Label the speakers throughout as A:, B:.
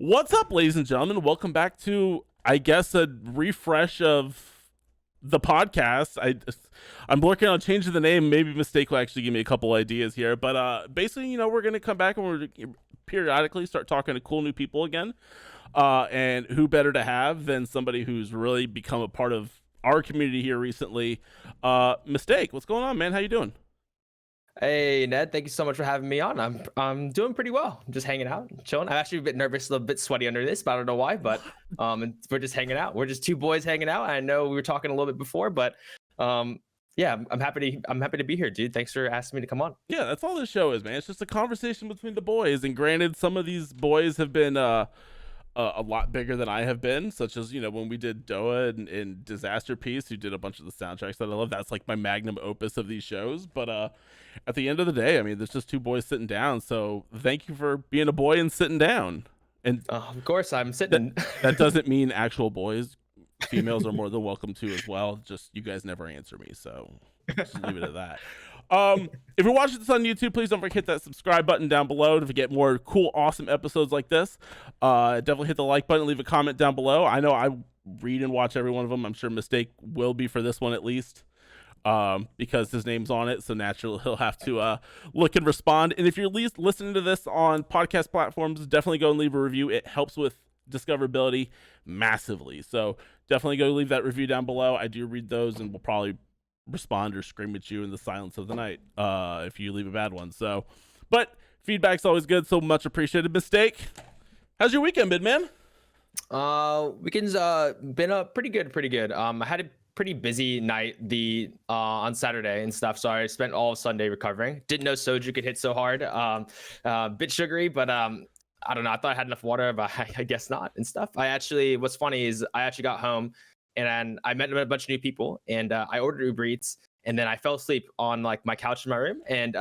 A: What's up, ladies and gentlemen? Welcome back to, I guess, a refresh of the podcast. I'm working on changing the name. Maybe Mistake will actually give me a couple ideas here. But basically, we're going to come back and we're periodically start talking to cool new people again. And who better to have than somebody who's really become a part of our community here recently. Mistake, what's going on, man? How you doing?
B: Hey Ned, thank you so much for having me on. I'm doing pretty well. I'm just hanging out, chilling. I'm actually a bit nervous, a little bit sweaty under this, but I don't know why. But we're just hanging out. We're just two boys hanging out. I know we were talking a little bit before, but yeah, I'm happy to be here, dude. Thanks for asking me to come on.
A: Yeah, that's all this show is, man. It's just a conversation between the boys. And granted, some of these boys have been a lot bigger than I have been, such as when we did Doa and Disaster Piece, who did a bunch of the soundtracks that I love. That's like my magnum opus of these shows. But at the end of the day, I mean, there's just two boys sitting down. So thank you for being a boy and sitting down. And
B: Of course, I'm sitting.
A: that doesn't mean actual boys. Females are more than welcome to as well. Just you guys never answer me, so just leave it at that. If you're watching this on YouTube, please don't forget to hit that subscribe button down below to get more cool, awesome episodes like this. Definitely hit the like button, leave a comment down below. I know I read and watch every one of them. I'm sure Mistake will be for this one at least, because his name's on it, so naturally he'll have to look and respond. And if you're at least listening to this on podcast platforms, definitely go and leave a review. It helps with discoverability massively. So definitely go leave that review down below. I do read those and will probably respond or scream at you in the silence of the night if you leave a bad one. So, but feedback's always good, so much appreciated. Mistake, how's your weekend been, man?
B: Weekend's been pretty good. I had a pretty busy night on Saturday and stuff, so I spent all of Sunday recovering. Didn't know soju could hit so hard. Bit sugary, but I don't know. I thought I had enough water, but I guess not and stuff. What's funny is I actually got home and I met a bunch of new people and I ordered Uber Eats and then I fell asleep on like my couch in my room and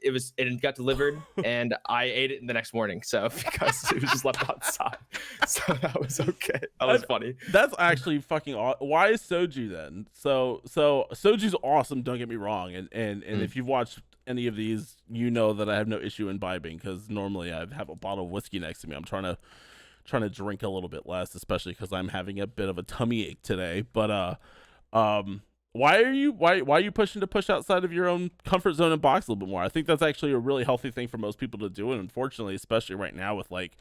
B: it got delivered and I ate it the next morning. So because it was just left outside, so that was okay. That was funny.
A: That's actually fucking awesome. Why is soju then? So soju's awesome. Don't get me wrong. And if you've watched any of these, you know that I have no issue imbibing because normally I have a bottle of whiskey next to me. I'm trying to drink a little bit less, especially because I'm having a bit of a tummy ache today. But why are you pushing to push outside of your own comfort zone and box a little bit more? I think that's actually a really healthy thing for most people to do, and unfortunately, especially right now with like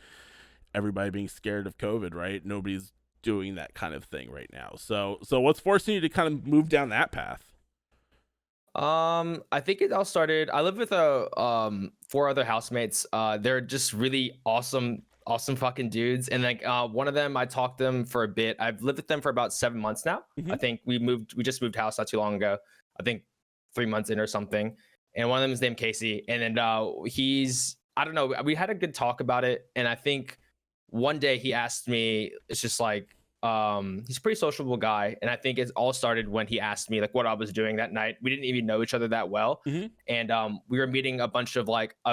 A: everybody being scared of COVID, right? Nobody's doing that kind of thing right now. So what's forcing you to kind of move down that path?
B: I think it all started. I live with four other housemates. They're just really awesome fucking dudes. And like one of them, I talked to them for a bit. I've lived with them for about 7 months now.
A: Mhm.
B: I think we just moved house not too long ago. I think 3 months in or something. And one of them is named Casey. And then I don't know, we had a good talk about it. And I think one day he asked me, it's just like, he's a pretty sociable guy. And I think it all started when he asked me like what I was doing that night. We didn't even know each other that well.
A: Mhm.
B: And we were meeting a bunch of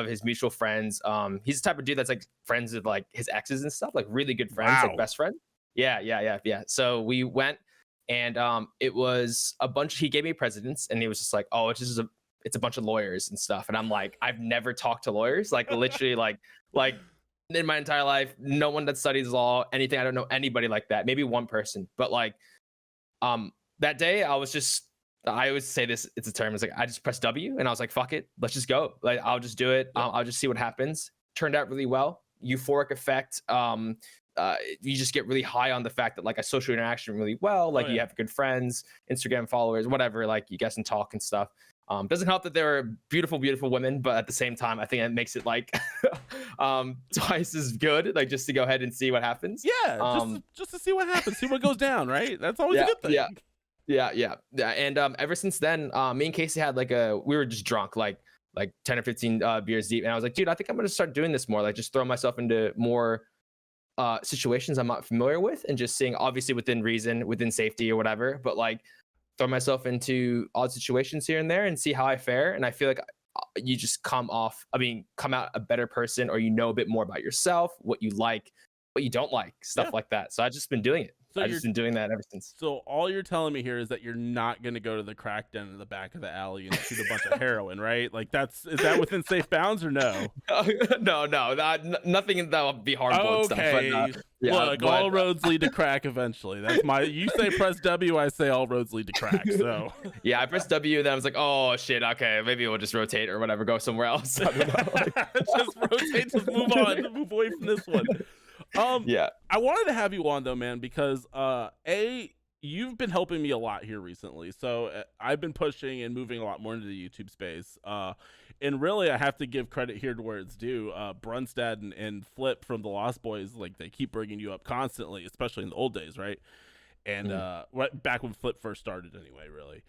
B: his mutual friends. He's the type of dude that's like friends with like his exes and stuff, like really good friends,
A: Wow.
B: like best friend. Yeah. So we went and it was a bunch. He gave me presidents and he was just like, oh, it's a bunch of lawyers and stuff. And I'm like, I've never talked to lawyers, like literally like in my entire life, no one that studies law, anything. I don't know anybody like that. Maybe one person, but like that day I always say this, it's a term, it's like I just pressed W and I was like, fuck it, let's just go. Like I'll just do it. I'll just see what happens. Turned out really well. Euphoric effect. You just get really high on the fact that like a social interaction really well. Like you have good friends, Instagram followers, whatever, like you guys can talk and stuff. Doesn't help that there are beautiful women, but at the same time, I think it makes it like twice as good, like just to go ahead and see what happens.
A: Yeah, just to see what happens, see what goes down, right? That's always a good thing.
B: Yeah. And ever since then, me and Casey had we were just drunk, like 10 or 15 beers deep, and I was like, dude, I think I'm gonna start doing this more, like just throw myself into more situations I'm not familiar with, and just seeing, obviously within reason, within safety or whatever, but like throw myself into odd situations here and there and see how I fare. And I feel like you just come out a better person, or a bit more about yourself, what you like, what you don't like, stuff like that. So I've just been doing it.
A: So
B: I've just been doing that ever since.
A: So all you're telling me here is that you're not going to go to the crack den in the back of the alley and shoot a bunch of heroin, right? Like is that within safe bounds or no?
B: No, nothing that would be harmful and stuff.
A: Okay.
B: But, yeah,
A: look, all roads lead to crack eventually. That's you say press W, I say all roads lead to crack. So
B: yeah, I pressed W, and then I was like, oh shit, okay, maybe we'll just rotate or whatever, go somewhere else. I don't know.
A: Just rotate, just move on, move away from this one.
B: Yeah,
A: I wanted to have you on though, man, because you've been helping me a lot here recently. So I've been pushing and moving a lot more into the YouTube space. And really, I have to give credit here to where it's due. Brunstad and Flip from the Lost Boys, like they keep bringing you up constantly, especially in the old days, right? And right back when Flip first started, anyway, really.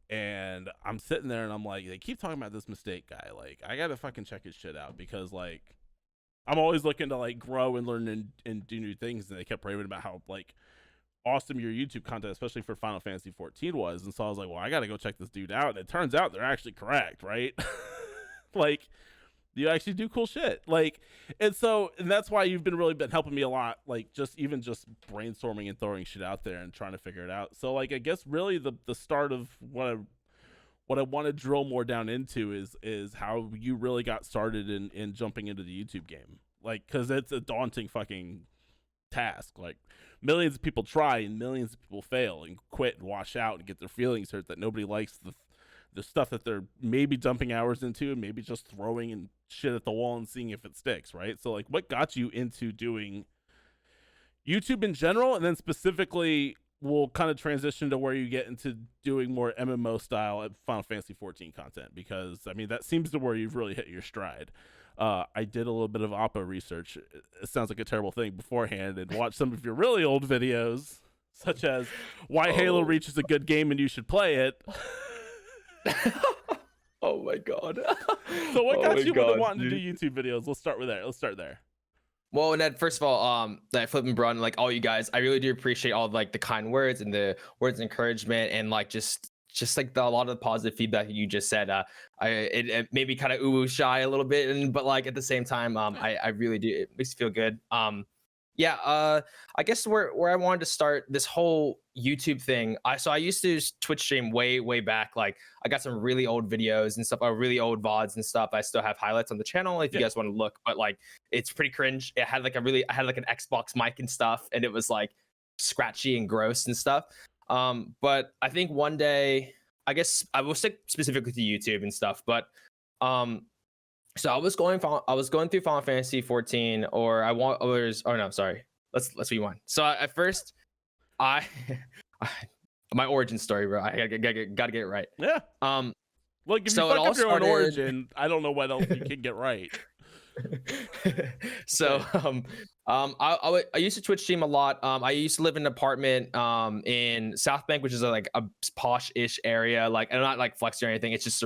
A: And I'm sitting there and I'm like, they keep talking about this Mistake guy. Like, I gotta fucking check his shit out because like I'm always looking to like grow and learn and do new things. And they kept raving about how like awesome your YouTube content, especially for Final Fantasy 14 was. And so I was like, well, I gotta go check this dude out. And it turns out they're actually correct, right? Like you actually do cool shit. Like, and that's why you've really been helping me a lot. Like just brainstorming and throwing shit out there and trying to figure it out. So like, I guess really the start of what I want to drill more down into is how you really got started in jumping into the YouTube game. Like, cause it's a daunting fucking task. Like millions of people try and millions of people fail and quit and wash out and get their feelings hurt that nobody likes the stuff that they're maybe dumping hours into and maybe just throwing and shit at the wall and seeing if it sticks, right? So like what got you into doing YouTube in general, and then specifically we'll kind of transition to where you get into doing more MMO style at Final Fantasy 14 content, because I mean that seems to where you've really hit your stride. I did a little bit of Oppo research. It sounds like a terrible thing beforehand, and watched some of your really old videos, such as why Halo Reach is a good game and you should play it.
B: Oh my god.
A: So what got you into wanting to do YouTube videos? Let's start there.
B: Well, and then first of all, that Flip and Brun, like all you guys, I really do appreciate all like the kind words and the words of encouragement and like just like a lot of the positive feedback that you just said. It made me kind of shy a little bit, but like at the same time, I really do. It makes me feel good. I guess where I wanted to start this whole YouTube thing. I used to Twitch stream way back. Like I got some really old videos and stuff, or really old VODs and stuff. I still have highlights on the channel if you guys want to look, but like it's pretty cringe. I had like an Xbox mic and stuff, and it was like scratchy and gross and stuff. But I think one day, I guess I will stick specifically to YouTube and stuff, but so I was going through Final Fantasy 14, let's rewind. So at first, my origin story, bro. I gotta get it right.
A: Yeah. Like if you fuck up your own origin, I don't know what else you can get right.
B: So I used to Twitch stream a lot. I used to live in an apartment in South Bank, which is like a posh-ish area. Like, I'm not like flexing or anything. It's just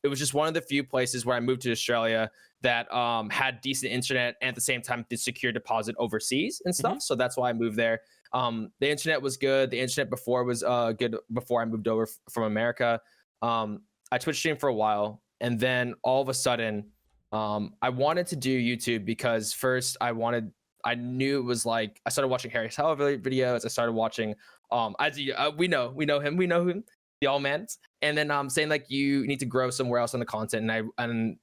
B: it was just one of the few places where I moved to Australia that had decent internet and at the same time did secure deposit overseas and stuff. So that's why I moved there. The internet was good. The internet before was good before I moved over from America. I Twitch streamed for a while, and then all of a sudden, I wanted to do YouTube because first I knew it was like I started watching Harry Hell videos. I started watching we know him, the All Mans, and then saying like you need to grow somewhere else on the content, and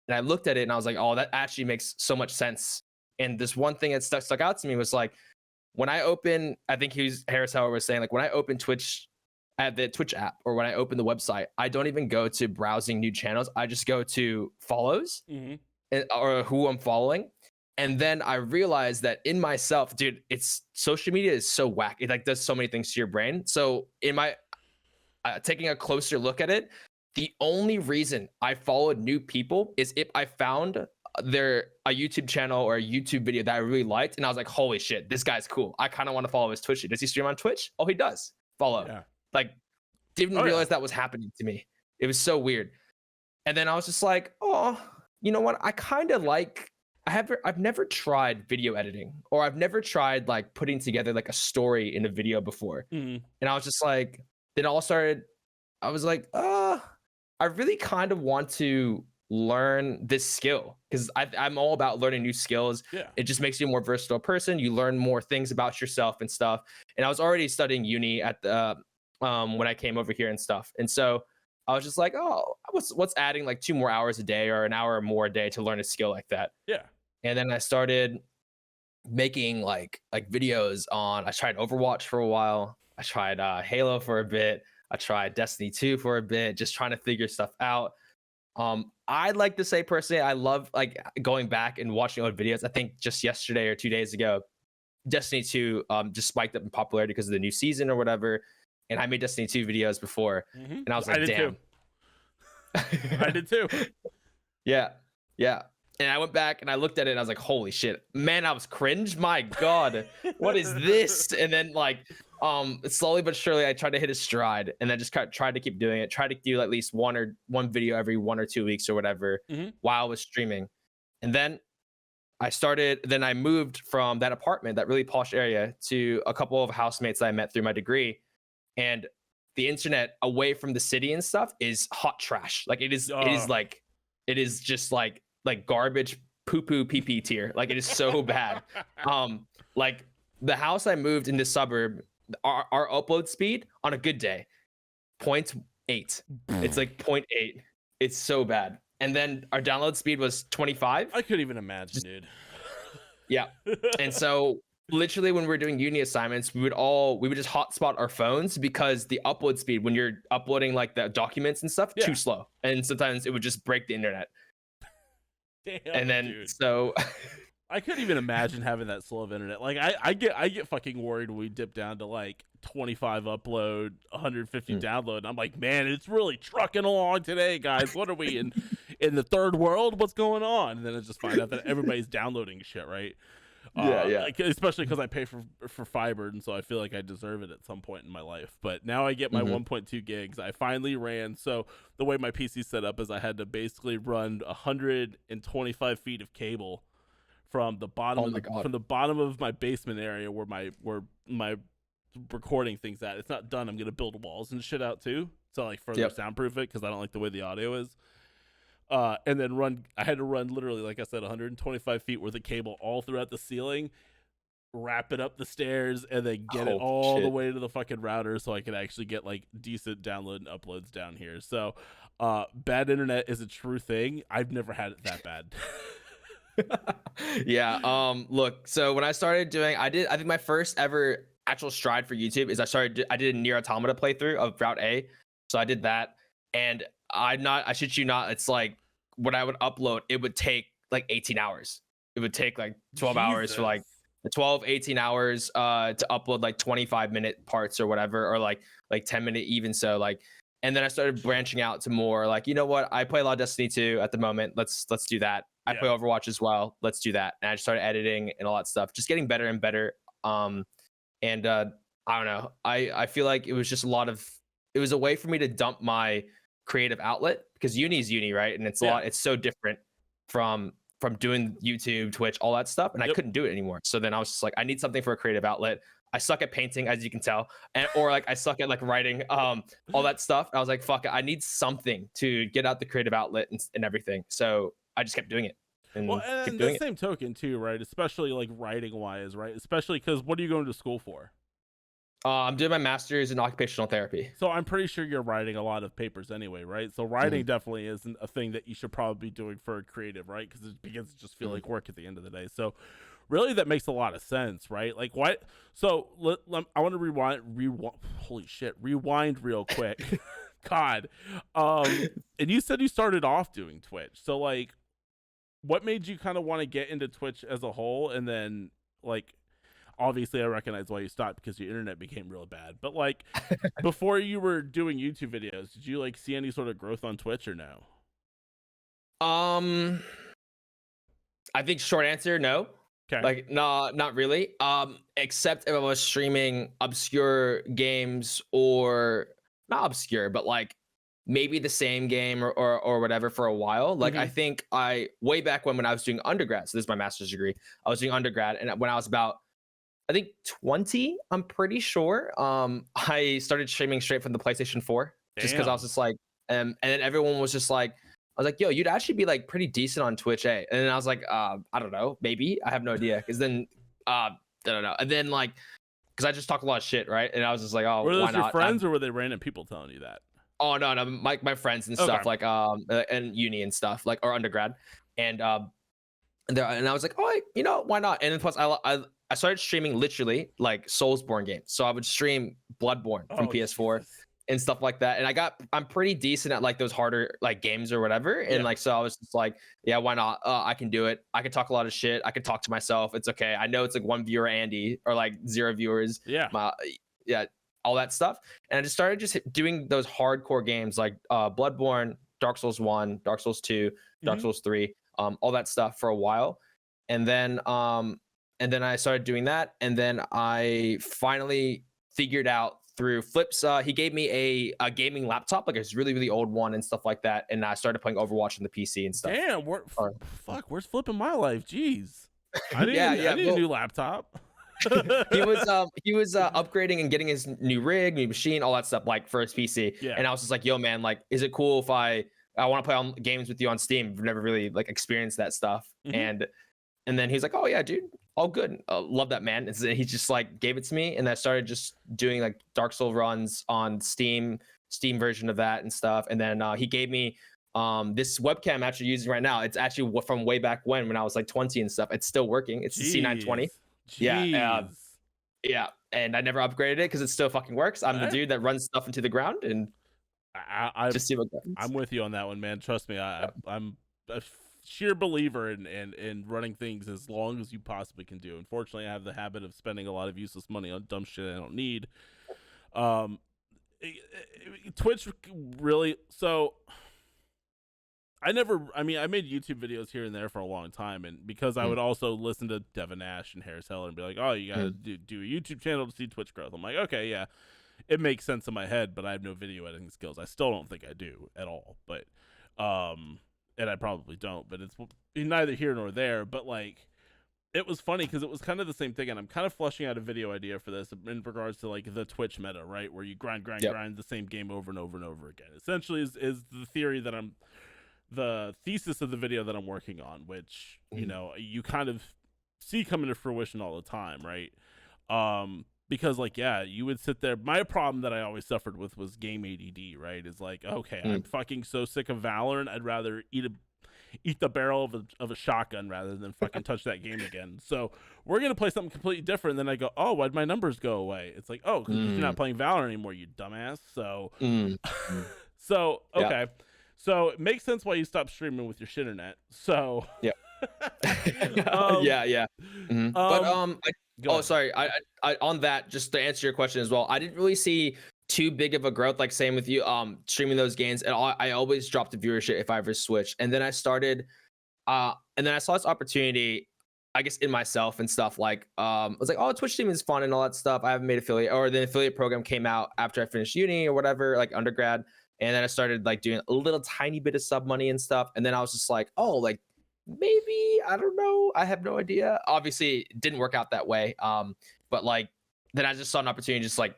B: I looked at it and I was like, oh, that actually makes so much sense. And this one thing that stuck out to me was like when I open, I think Harris Howard was saying like when I open Twitch at the Twitch app or when I open the website, I don't even go to browsing new channels. I just go to follows or who I'm following. And then I realized that in myself, dude, it's social media is so whack. It like does so many things to your brain. So in my taking a closer look at it, the only reason I followed new people is if I found a YouTube channel or a YouTube video that I really liked, and I was like, holy shit, this guy's cool. I kind of want to follow his Twitch. Does he stream on Twitch? Oh, he does. Follow. Yeah. Like, didn't realize that was happening to me. It was so weird. And then I was just like, oh, you know what? I kind of like. I've never tried video editing, or I've never tried like putting together like a story in a video before. And I was just like, then all started. I was like, I really kind of want to learn this skill, because I'm all about learning new skills.
A: Yeah.
B: It just makes you a more versatile person. You learn more things about yourself and stuff. And I was already studying uni at the when I came over here and stuff. And so I was just like, oh, what's adding like 2 more hours a day or an hour more a day to learn a skill like that?
A: Yeah.
B: And then I started making like videos on. I tried Overwatch for a while. I tried Halo for a bit. I tried Destiny 2 for a bit, just trying to figure stuff out. I'd like to say personally, I love like going back and watching old videos. I think just yesterday or 2 days ago, Destiny 2 just spiked up in popularity because of the new season or whatever. And I made Destiny 2 videos before, and I was like, damn.
A: I did too.
B: Yeah. And I went back and I looked at it and I was like, holy shit, man, I was cringe. My God, what is this? And then like, slowly but surely I tried to hit a stride, and then just tried to keep doing it. Tried to do at least one video every 1 or 2 weeks or whatever while I was streaming. And then I moved from that apartment, that really posh area, to a couple of housemates that I met through my degree. And the internet away from the city and stuff is hot trash. Like it is just like garbage, poo pee pee tier. Like it is so bad. Like the house I moved in this suburb, our upload speed on a good day, 0.8. It's like 0.8. It's so bad. And then our download speed was 25.
A: I couldn't even imagine, dude.
B: Yeah. And so literally when we were doing uni assignments, we would just hotspot our phones, because the upload speed when you're uploading like the documents and stuff, too slow. And sometimes it would just break the internet.
A: Damn,
B: and then
A: dude.
B: So
A: I couldn't even imagine having that slow of internet. Like I get fucking worried when we dip down to like 25 upload, 150 download. And I'm like, man, it's really trucking along today, guys. What are we in the third world? What's going on? And then I just find out that everybody's downloading shit, right?
B: Yeah.
A: Like, especially because I pay for fiber, and so I feel like I deserve it at some point in my life. But now I get my 1.2 gigs. I finally ran. So the way my PC set up is I had to basically run 125 feet of cable from the bottom from the bottom of my basement area where my recording thing's at. It's not done. I'm gonna build walls and shit out too, so like further soundproof it, because I don't like the way the audio is. And then I had to run literally, like I said, 125 feet worth of cable all throughout the ceiling, wrap it up the stairs, and then get it all the way to the fucking router so I could actually get like decent download and uploads down here. So bad internet is a true thing. I've never had it that bad.
B: Yeah. Look, so when I started doing, I think my first ever actual stride for YouTube is I did a Nier Automata playthrough of Route A. So I did that, and I shit you not, it's like when I would upload, it would take like 18 hours. It would take like 12 hours for like 18 hours to upload like 25-minute parts or whatever, or like 10-minute even. So like, and then I started branching out to more like, you know what, I play a lot of Destiny 2 at the moment. Let's do that. I play Overwatch as well. Let's do that. And I just started editing and all that stuff, just getting better and better. And I don't know. I feel like it was just it was a way for me to dump my creative outlet, because uni is uni, right? And it's it's so different from doing YouTube, Twitch, all that stuff. And I couldn't do it anymore. So then I was just like, I need something for a creative outlet. I suck at painting, as you can tell, or like I suck at like writing, all that stuff. I was like, fuck it, I need something to get out the creative outlet and everything. So I just kept doing it. And
A: the same token too, right? Especially like writing wise, right? Especially because what are you going to school for?
B: I'm doing my master's in occupational therapy.
A: So I'm pretty sure you're writing a lot of papers anyway, right? So writing definitely isn't a thing that you should probably be doing for a creative, right? Because it begins to just feel like work at the end of the day. So really that makes a lot of sense, right? Like what? So I want to rewind real quick. God. And you said you started off doing Twitch. So like what made you kind of want to get into Twitch as a whole? And then like, obviously I recognize why you stopped, because your internet became real bad, but like before you were doing YouTube videos, did you like see any sort of growth on Twitch or no?
B: I think short answer, no.
A: Okay.
B: Like, no, not really. Except if I was streaming obscure games, or not obscure, but like maybe the same game or whatever for a while. Like I think way back when I was doing undergrad, so this is my master's degree, I was doing undergrad, and when I was about, I think 20, I'm pretty sure, I started streaming straight from the PlayStation 4. Just because I was just like, and then everyone was just like, was like, yo, you'd actually be like pretty decent on Twitch, eh? And then I was like, I don't know, maybe. I have no idea. Because then, I don't know. And then like, because I just talk a lot of shit, right? And I was just like, oh,
A: Were
B: why
A: those your
B: not?
A: friends or were they random people telling you that?
B: Oh no, no, my friends and stuff,
A: Okay.
B: like and uni and stuff, like, or undergrad, and and I was like, oh, you know, why not? And then plus I started streaming literally like Soulsborne games, so I would stream Bloodborne from
A: Oh,
B: PS4
A: Jesus.
B: and stuff like that, and I'm pretty decent at like those harder like games or whatever, and
A: Yeah.
B: like so I was just like, yeah, why not? I can do it. I can talk a lot of shit. I can talk to myself. It's okay. I know it's like one viewer Andy or like 0 viewers.
A: Yeah.
B: Yeah, all that stuff. And I just started just doing those hardcore games like Bloodborne, Dark Souls 1, Dark Souls 2, Dark Souls 3, all that stuff for a while. And then I started doing that, and then I finally figured out through Flips. He gave me a gaming laptop, like a really really old one and stuff like that, and I started playing Overwatch on the PC and stuff.
A: Damn, fuck, where's flipping my life? Jeez. I need a new laptop.
B: he was upgrading and getting his new rig, new machine, all that stuff, like for his PC.
A: Yeah.
B: And I was just like, yo man, like, is it cool if I want to play on games with you on Steam? I've never really like experienced that stuff. And then he's like, oh yeah, dude, all good. Love that, man. And so he just like gave it to me, and I started just doing like Dark Souls runs on Steam version of that and stuff. And then he gave me this webcam I'm actually using right now. It's actually from way back when I was like 20 and stuff. It's still working. It's the C920.
A: Yeah.
B: Yeah, and I never upgraded it because it still fucking works. I'm the dude that runs stuff into the ground and
A: I
B: just see what happens.
A: I'm with you on that one, man. Trust me, I'm a sheer believer in running things as long as you possibly can do. Unfortunately, I have the habit of spending a lot of useless money on dumb shit I don't need. Twitch really, so I made YouTube videos here and there for a long time, and because I would also listen to Devin Nash and Harris Heller and be like, oh, you gotta do a YouTube channel to see Twitch growth. I'm like, okay, yeah, it makes sense in my head, but I have no video editing skills. I still don't think I do at all, but and I probably don't, but it's neither here nor there. But like, it was funny because it was kind of the same thing, and I'm kind of fleshing out a video idea for this in regards to like the Twitch meta, right, where you grind the same game over and over and over again. Essentially is the theory that the thesis of the video that I'm working on, which you know you kind of see coming to fruition all the time, right? Because like, yeah, you would sit there. My problem that I always suffered with was game ADD, right? Is like, okay, I'm fucking so sick of Valorant, I'd rather eat the barrel of a shotgun rather than fucking touch that game again. So we're gonna play something completely different. And then I go, oh, why'd my numbers go away? It's like, oh, because you're not playing Valorant anymore, you dumbass. So so okay. Yeah. So it makes sense why you stopped streaming with your shitternet. So
B: yeah. But sorry. I on that, just to answer your question as well, I didn't really see too big of a growth, like same with you, streaming those games, and I always dropped the viewership if I ever switched. And then I started, and then I saw this opportunity, I guess, in myself and stuff. Like, I was like, oh, Twitch streaming is fun and all that stuff. I haven't made affiliate, or the affiliate program came out after I finished uni or whatever, like undergrad. And then I started like doing a little tiny bit of sub money and stuff. And then I was just like, oh, like maybe, I don't know. I have no idea. Obviously it didn't work out that way. But like, then I just saw an opportunity, just like,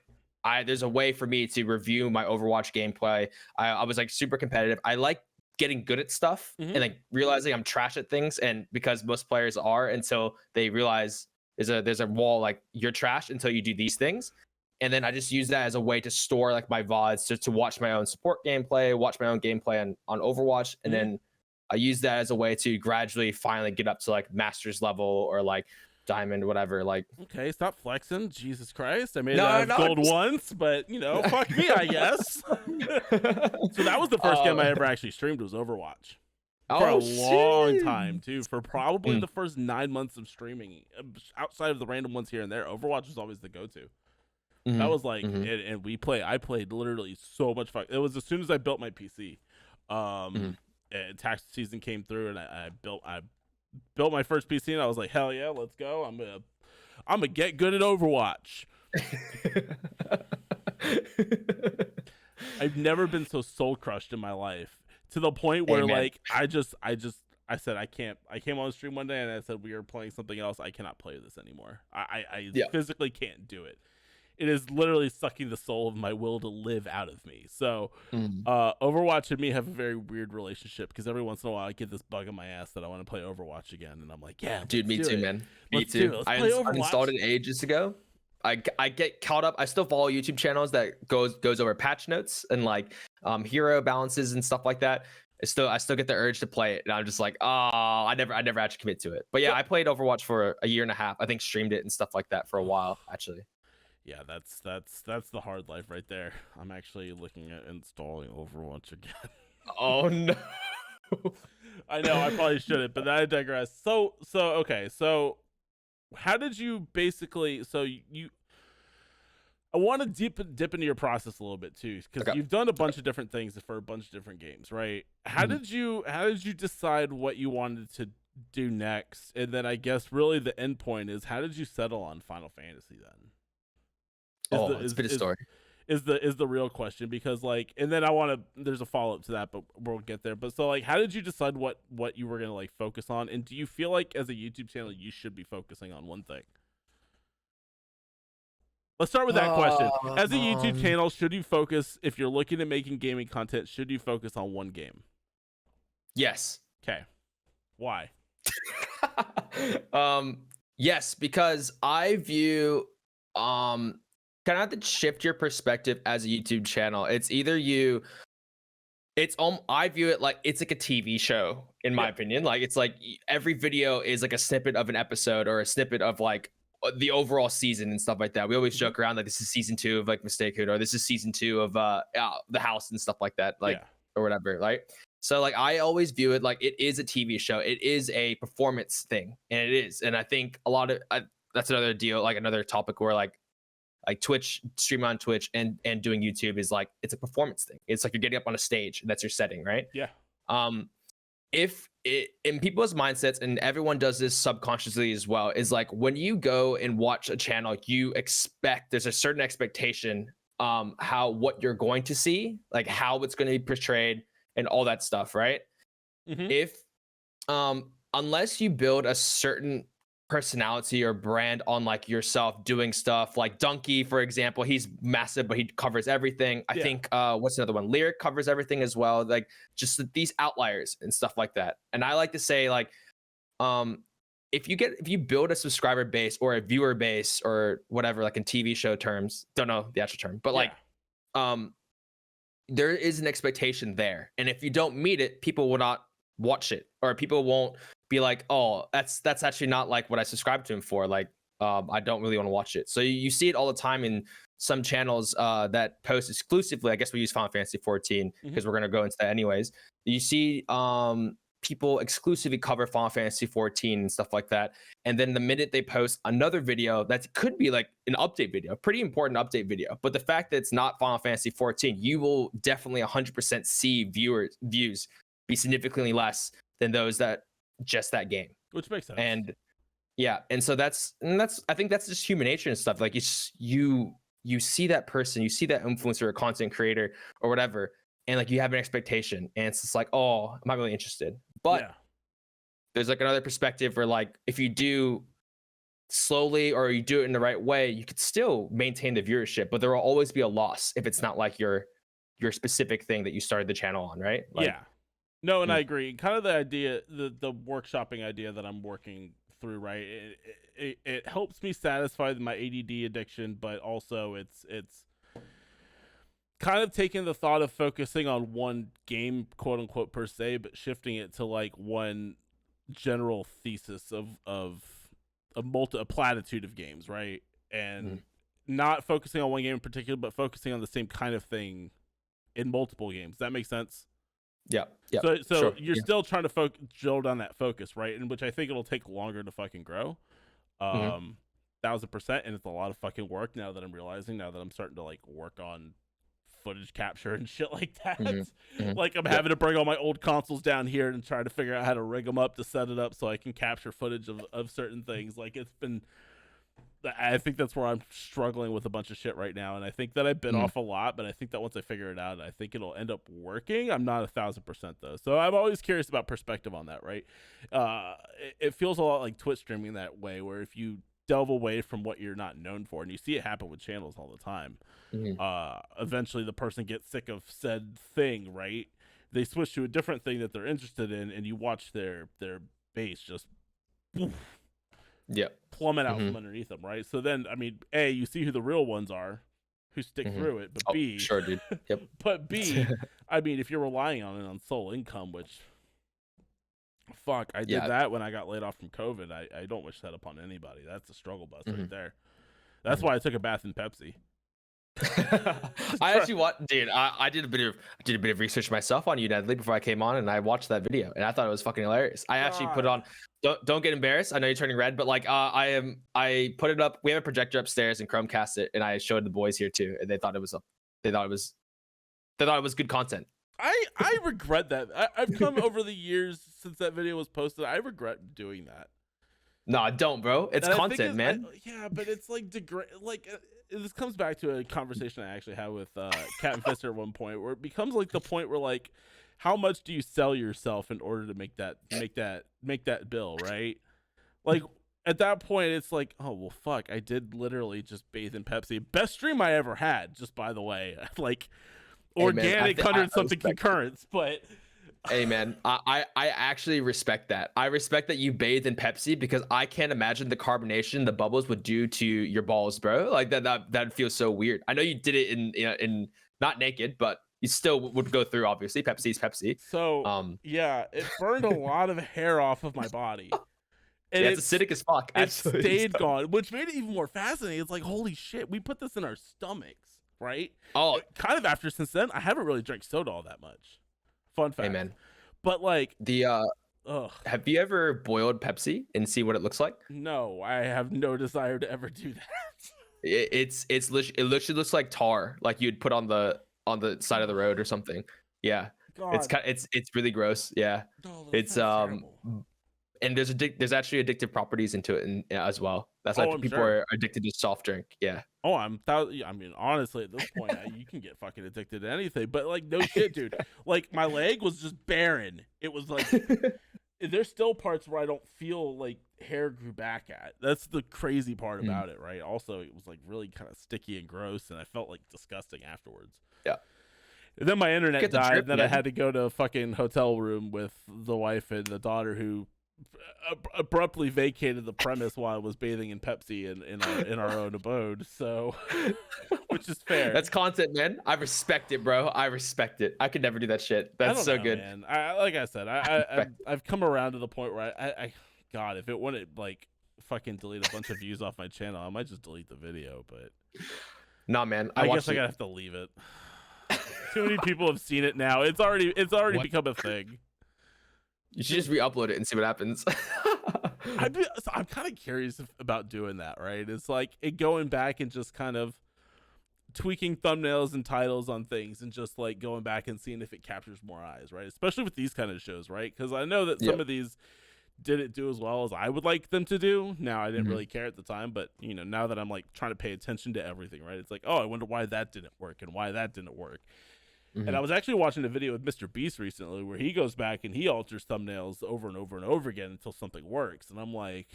B: there's a way for me to review my Overwatch gameplay. I was like super competitive. I like getting good at stuff and like realizing I'm trash at things. And because most players are, until they realize there's a wall, like you're trash until you do these things. And then I just use that as a way to store like my VODs to watch my own support gameplay, watch my own gameplay on Overwatch. And then I use that as a way to gradually finally get up to like Masters level or like Diamond, whatever. Like,
A: okay, stop flexing. Jesus Christ. I made gold once, but you know, fuck me, I guess. So that was the first game I ever actually streamed, was Overwatch. For a long time too. For probably the first 9 months of streaming, outside of the random ones here and there, Overwatch was always the go-to. That was like, and I played literally so much fun. It was as soon as I built my PC, and tax season came through, and I built my first PC, and I was like, hell yeah, let's go. I'm gonna get good at Overwatch. I've never been so soul crushed in my life, to the point where like I said I can't. I came on stream one day and I said, we are playing something else. I cannot play this anymore. I physically can't do it. it is literally sucking the soul of my will to live out of me. So
B: Mm.
A: Overwatch and me have a very weird relationship because every once in a while I get this bug in my ass that I want to play Overwatch again, and I'm like, yeah,
B: Dude, me
A: let's do
B: too,
A: it.
B: man. Me
A: Let's do
B: too.
A: it. Let's
B: I
A: play
B: uninstalled
A: Overwatch.
B: it ages ago. I get caught up. I still follow YouTube channels that goes over patch notes and like hero balances and stuff like that. I still get the urge to play it, and I'm just like, oh, I never actually commit to it. But yeah, I played Overwatch for a year and a half. I think streamed it and stuff like that for a while, actually.
A: Yeah, that's the hard life right there. I'm actually looking at installing Overwatch again.
B: Oh no.
A: I know I probably shouldn't, but I digress. So okay, so how did you basically? So you, I want to dip into your process a little bit too, because
B: Okay.
A: you've done a bunch of different things for a bunch of different games, right? How did you decide what you wanted to do next, and then I guess really the end point is how did you settle on Final Fantasy then?
B: It's a bit of story.
A: Is the real question, because like, and then I want to, there's a follow-up to that, but we'll get there. But so like, how did you decide what you were gonna like focus on, and do you feel like as a YouTube channel you should be focusing on one thing? Let's start with that question. As a YouTube channel, should you focus, if you're looking at making gaming content, should you focus on one game?
B: Yes.
A: Okay, why?
B: Yes, because I view kind of have to shift your perspective as a YouTube channel. It's either I view it like it's like a TV show in my opinion. Like it's like every video is like a snippet of an episode or a snippet of like the overall season and stuff like that. We always joke around like this is season 2 of like MistakeKun-The, or this is season 2 of The House and stuff like that, like or whatever, right? So like I always view it like it is a TV show. It is a performance thing, and it is. And I think a lot of that's another deal, like another topic where like Twitch, streaming on Twitch and doing YouTube is like it's a performance thing. It's like you're getting up on a stage and that's your setting, right?
A: Yeah.
B: If it, in people's mindsets, and everyone does this subconsciously as well, is like when you go and watch a channel, you expect there's a certain expectation how what you're going to see, like how it's going to be portrayed and all that stuff, right? If unless you build a certain personality or brand on like yourself doing stuff like Donkey, for example, he's massive but he covers everything. I think what's another one, Lyric covers everything as well, like just these outliers and stuff like that. And I like to say like if you build a subscriber base or a viewer base or whatever, like in TV show terms, don't know the actual term, but like there is an expectation there, and if you don't meet it, people will not watch it, or people won't be like, oh, that's actually not like what I subscribed to him for. Like, I don't really want to watch it. So you see it all the time in some channels that post exclusively. I guess we use Final Fantasy 14 because we're gonna go into that anyways. You see people exclusively cover Final Fantasy 14 and stuff like that, and then the minute they post another video that could be like an update video, a pretty important update video, but the fact that it's not Final Fantasy 14, you will definitely 100% see views be significantly less than those that just that game,
A: which makes sense.
B: And and so that's I think that's just human nature and stuff. Like you see that person, you see that influencer or content creator or whatever, and like you have an expectation, and it's just like, oh, I'm not really interested. But there's like another perspective where like if you do slowly or you do it in the right way, you could still maintain the viewership, but there will always be a loss if it's not like your specific thing that you started the channel on, right? Like,
A: no, and I agree. Kind of the idea, the workshopping idea that I'm working through, right? It helps me satisfy my ADD addiction, but also it's kind of taking the thought of focusing on one game, quote unquote, per se, but shifting it to like one general thesis of a platitude of games, right? And not focusing on one game in particular, but focusing on the same kind of thing in multiple games. Does that make sense?
B: Yeah.
A: So sure. You're still trying to drill down that focus, right? In which I think it'll take longer to fucking grow. 1000%, and it's a lot of fucking work now that I'm realizing, now that I'm starting to like work on footage capture and shit like that. Like I'm having to bring all my old consoles down here and try to figure out how to rig them up to set it up so I can capture footage of certain things. Like I think that's where I'm struggling with a bunch of shit right now, and I think that I've been off a lot, but I think that once I figure it out, I think it'll end up working. I'm not 1000% though, so I'm always curious about perspective on that, right? It feels a lot like Twitch streaming that way, where if you delve away from what you're not known for, and you see it happen with channels all the time. Eventually the person gets sick of said thing, right? They switch to a different thing that they're interested in, and you watch their base just plummet out from underneath them, right? So then, I mean, A, you see who the real ones are, who stick through it, but B,
B: sure, dude. Yep.
A: But B, I mean, if you're relying on it on sole income, which, fuck, I did that when I got laid off from COVID. I don't wish that upon anybody. That's a struggle bus right there. That's why I took a bath in Pepsi.
B: I actually dude, I did a bit of research myself on you, Nedley, before I came on, and I watched that video, and I thought it was fucking hilarious. I actually put it on. Don't get embarrassed. I know you're turning red, but like I put it up. We have a projector upstairs and Chromecast it, and I showed the boys here too, and they thought it was good content.
A: I regret that. I've come over the years since that video was posted. I regret doing that.
B: No, don't, bro. It's content, man.
A: Yeah, but it's like this comes back to a conversation I actually had with Cat and Fister at one point, where it becomes like the point where like, how much do you sell yourself in order to make that bill, right? Like at that point, it's like, oh well, fuck, I did literally just bathe in Pepsi. Best stream I ever had, just by the way, like organic 100-something concurrence, but.
B: Hey man, I actually respect that. I respect that you bathe in Pepsi, because I can't imagine the carbonation the bubbles would do to your balls, bro. Like that feels so weird. I know you did it in not naked, but you still would go through. Obviously, Pepsi's Pepsi.
A: So yeah, it burned a lot of hair off of my body. And
B: yeah, it's acidic as fuck.
A: It stayed gone, which made it even more fascinating. It's like, holy shit, we put this in our stomachs, right?
B: Oh,
A: kind of after since then, I haven't really drank soda all that much. Fun fact.
B: Hey man.
A: But like
B: have you ever boiled Pepsi and see what it looks like?
A: No, I have no desire to ever do that.
B: It literally looks like tar, like you'd put on the side of the road or something. Yeah. God. It's really gross. Yeah.
A: Oh,
B: it's terrible. And there's actually addictive properties into it as well. That's why people are addicted to soft drink. Yeah.
A: Oh, I mean, honestly, at this point, you can get fucking addicted to anything. But like, no shit, dude. Like, my leg was just barren. It was like, there's still parts where I don't feel like hair grew back at. That's the crazy part about it, right? Also, it was like really kind of sticky and gross, and I felt like disgusting afterwards.
B: Yeah.
A: And then my internet died. And then I had to go to a fucking hotel room with the wife and the daughter, who abruptly vacated the premise while I was bathing in Pepsi in our own abode. So, which is fair.
B: That's content, man. I respect it, bro. I respect it. I could never do that shit. That's so good,
A: man. Like I said, I've come around to the point where I God, if it wouldn't like fucking delete a bunch of views off my channel, I might just delete the video. But
B: nah, man.
A: I guess I gotta have to leave it. Too many people have seen it now. It's already become a thing.
B: You should just re-upload it and see what happens.
A: I'm kind of curious about doing that, right? It's like going back and just kind of tweaking thumbnails and titles on things, and just like going back and seeing if it captures more eyes, right? Especially with these kind of shows, right? Because I know that some of these didn't do as well as I would like them to do. Now, I didn't really care at the time, but you know, now that I'm like trying to pay attention to everything, right? It's like, oh, I wonder why that didn't work and why that didn't work. And I was actually watching a video with Mr. Beast recently where he goes back and he alters thumbnails over and over and over again until something works. And I'm like,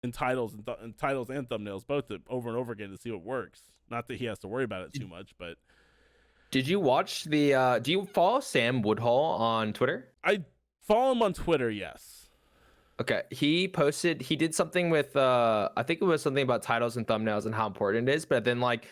A: in titles and thumbnails, both over and over again to see what works. Not that he has to worry about it too much, but.
B: Did you watch do you follow Sam Woodhull on Twitter?
A: I follow him on Twitter, yes.
B: Okay. He did something with, I think it was something about titles and thumbnails and how important it is, but then like,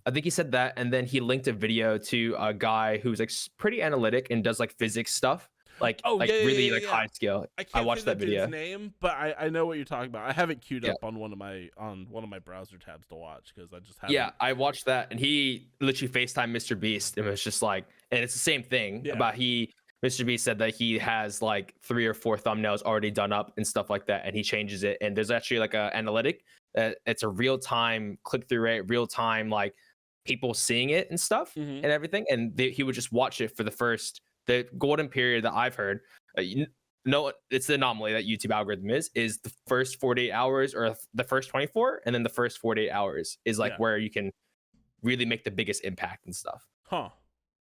B: I think he said that, and then he linked a video to a guy who's like pretty analytic and does like physics stuff, like really high scale. I watched that video.
A: His name, but I know what you're talking about. I have it queued up on one of my browser tabs to watch because I just haven't.
B: Yeah, I watched that, and he literally FaceTimed Mr. Beast, and it was just like, and it's the same thing about Mr. Beast said that he has like 3 or 4 thumbnails already done up and stuff like that, and he changes it, and there's actually like a analytic. It's a real time click-through rate, real time like people seeing it and stuff and everything, and he would just watch it for the golden period that I've heard. It's the anomaly that YouTube algorithm is the first 48 hours or the first 24, and then the first 48 hours is like where you can really make the biggest impact and stuff.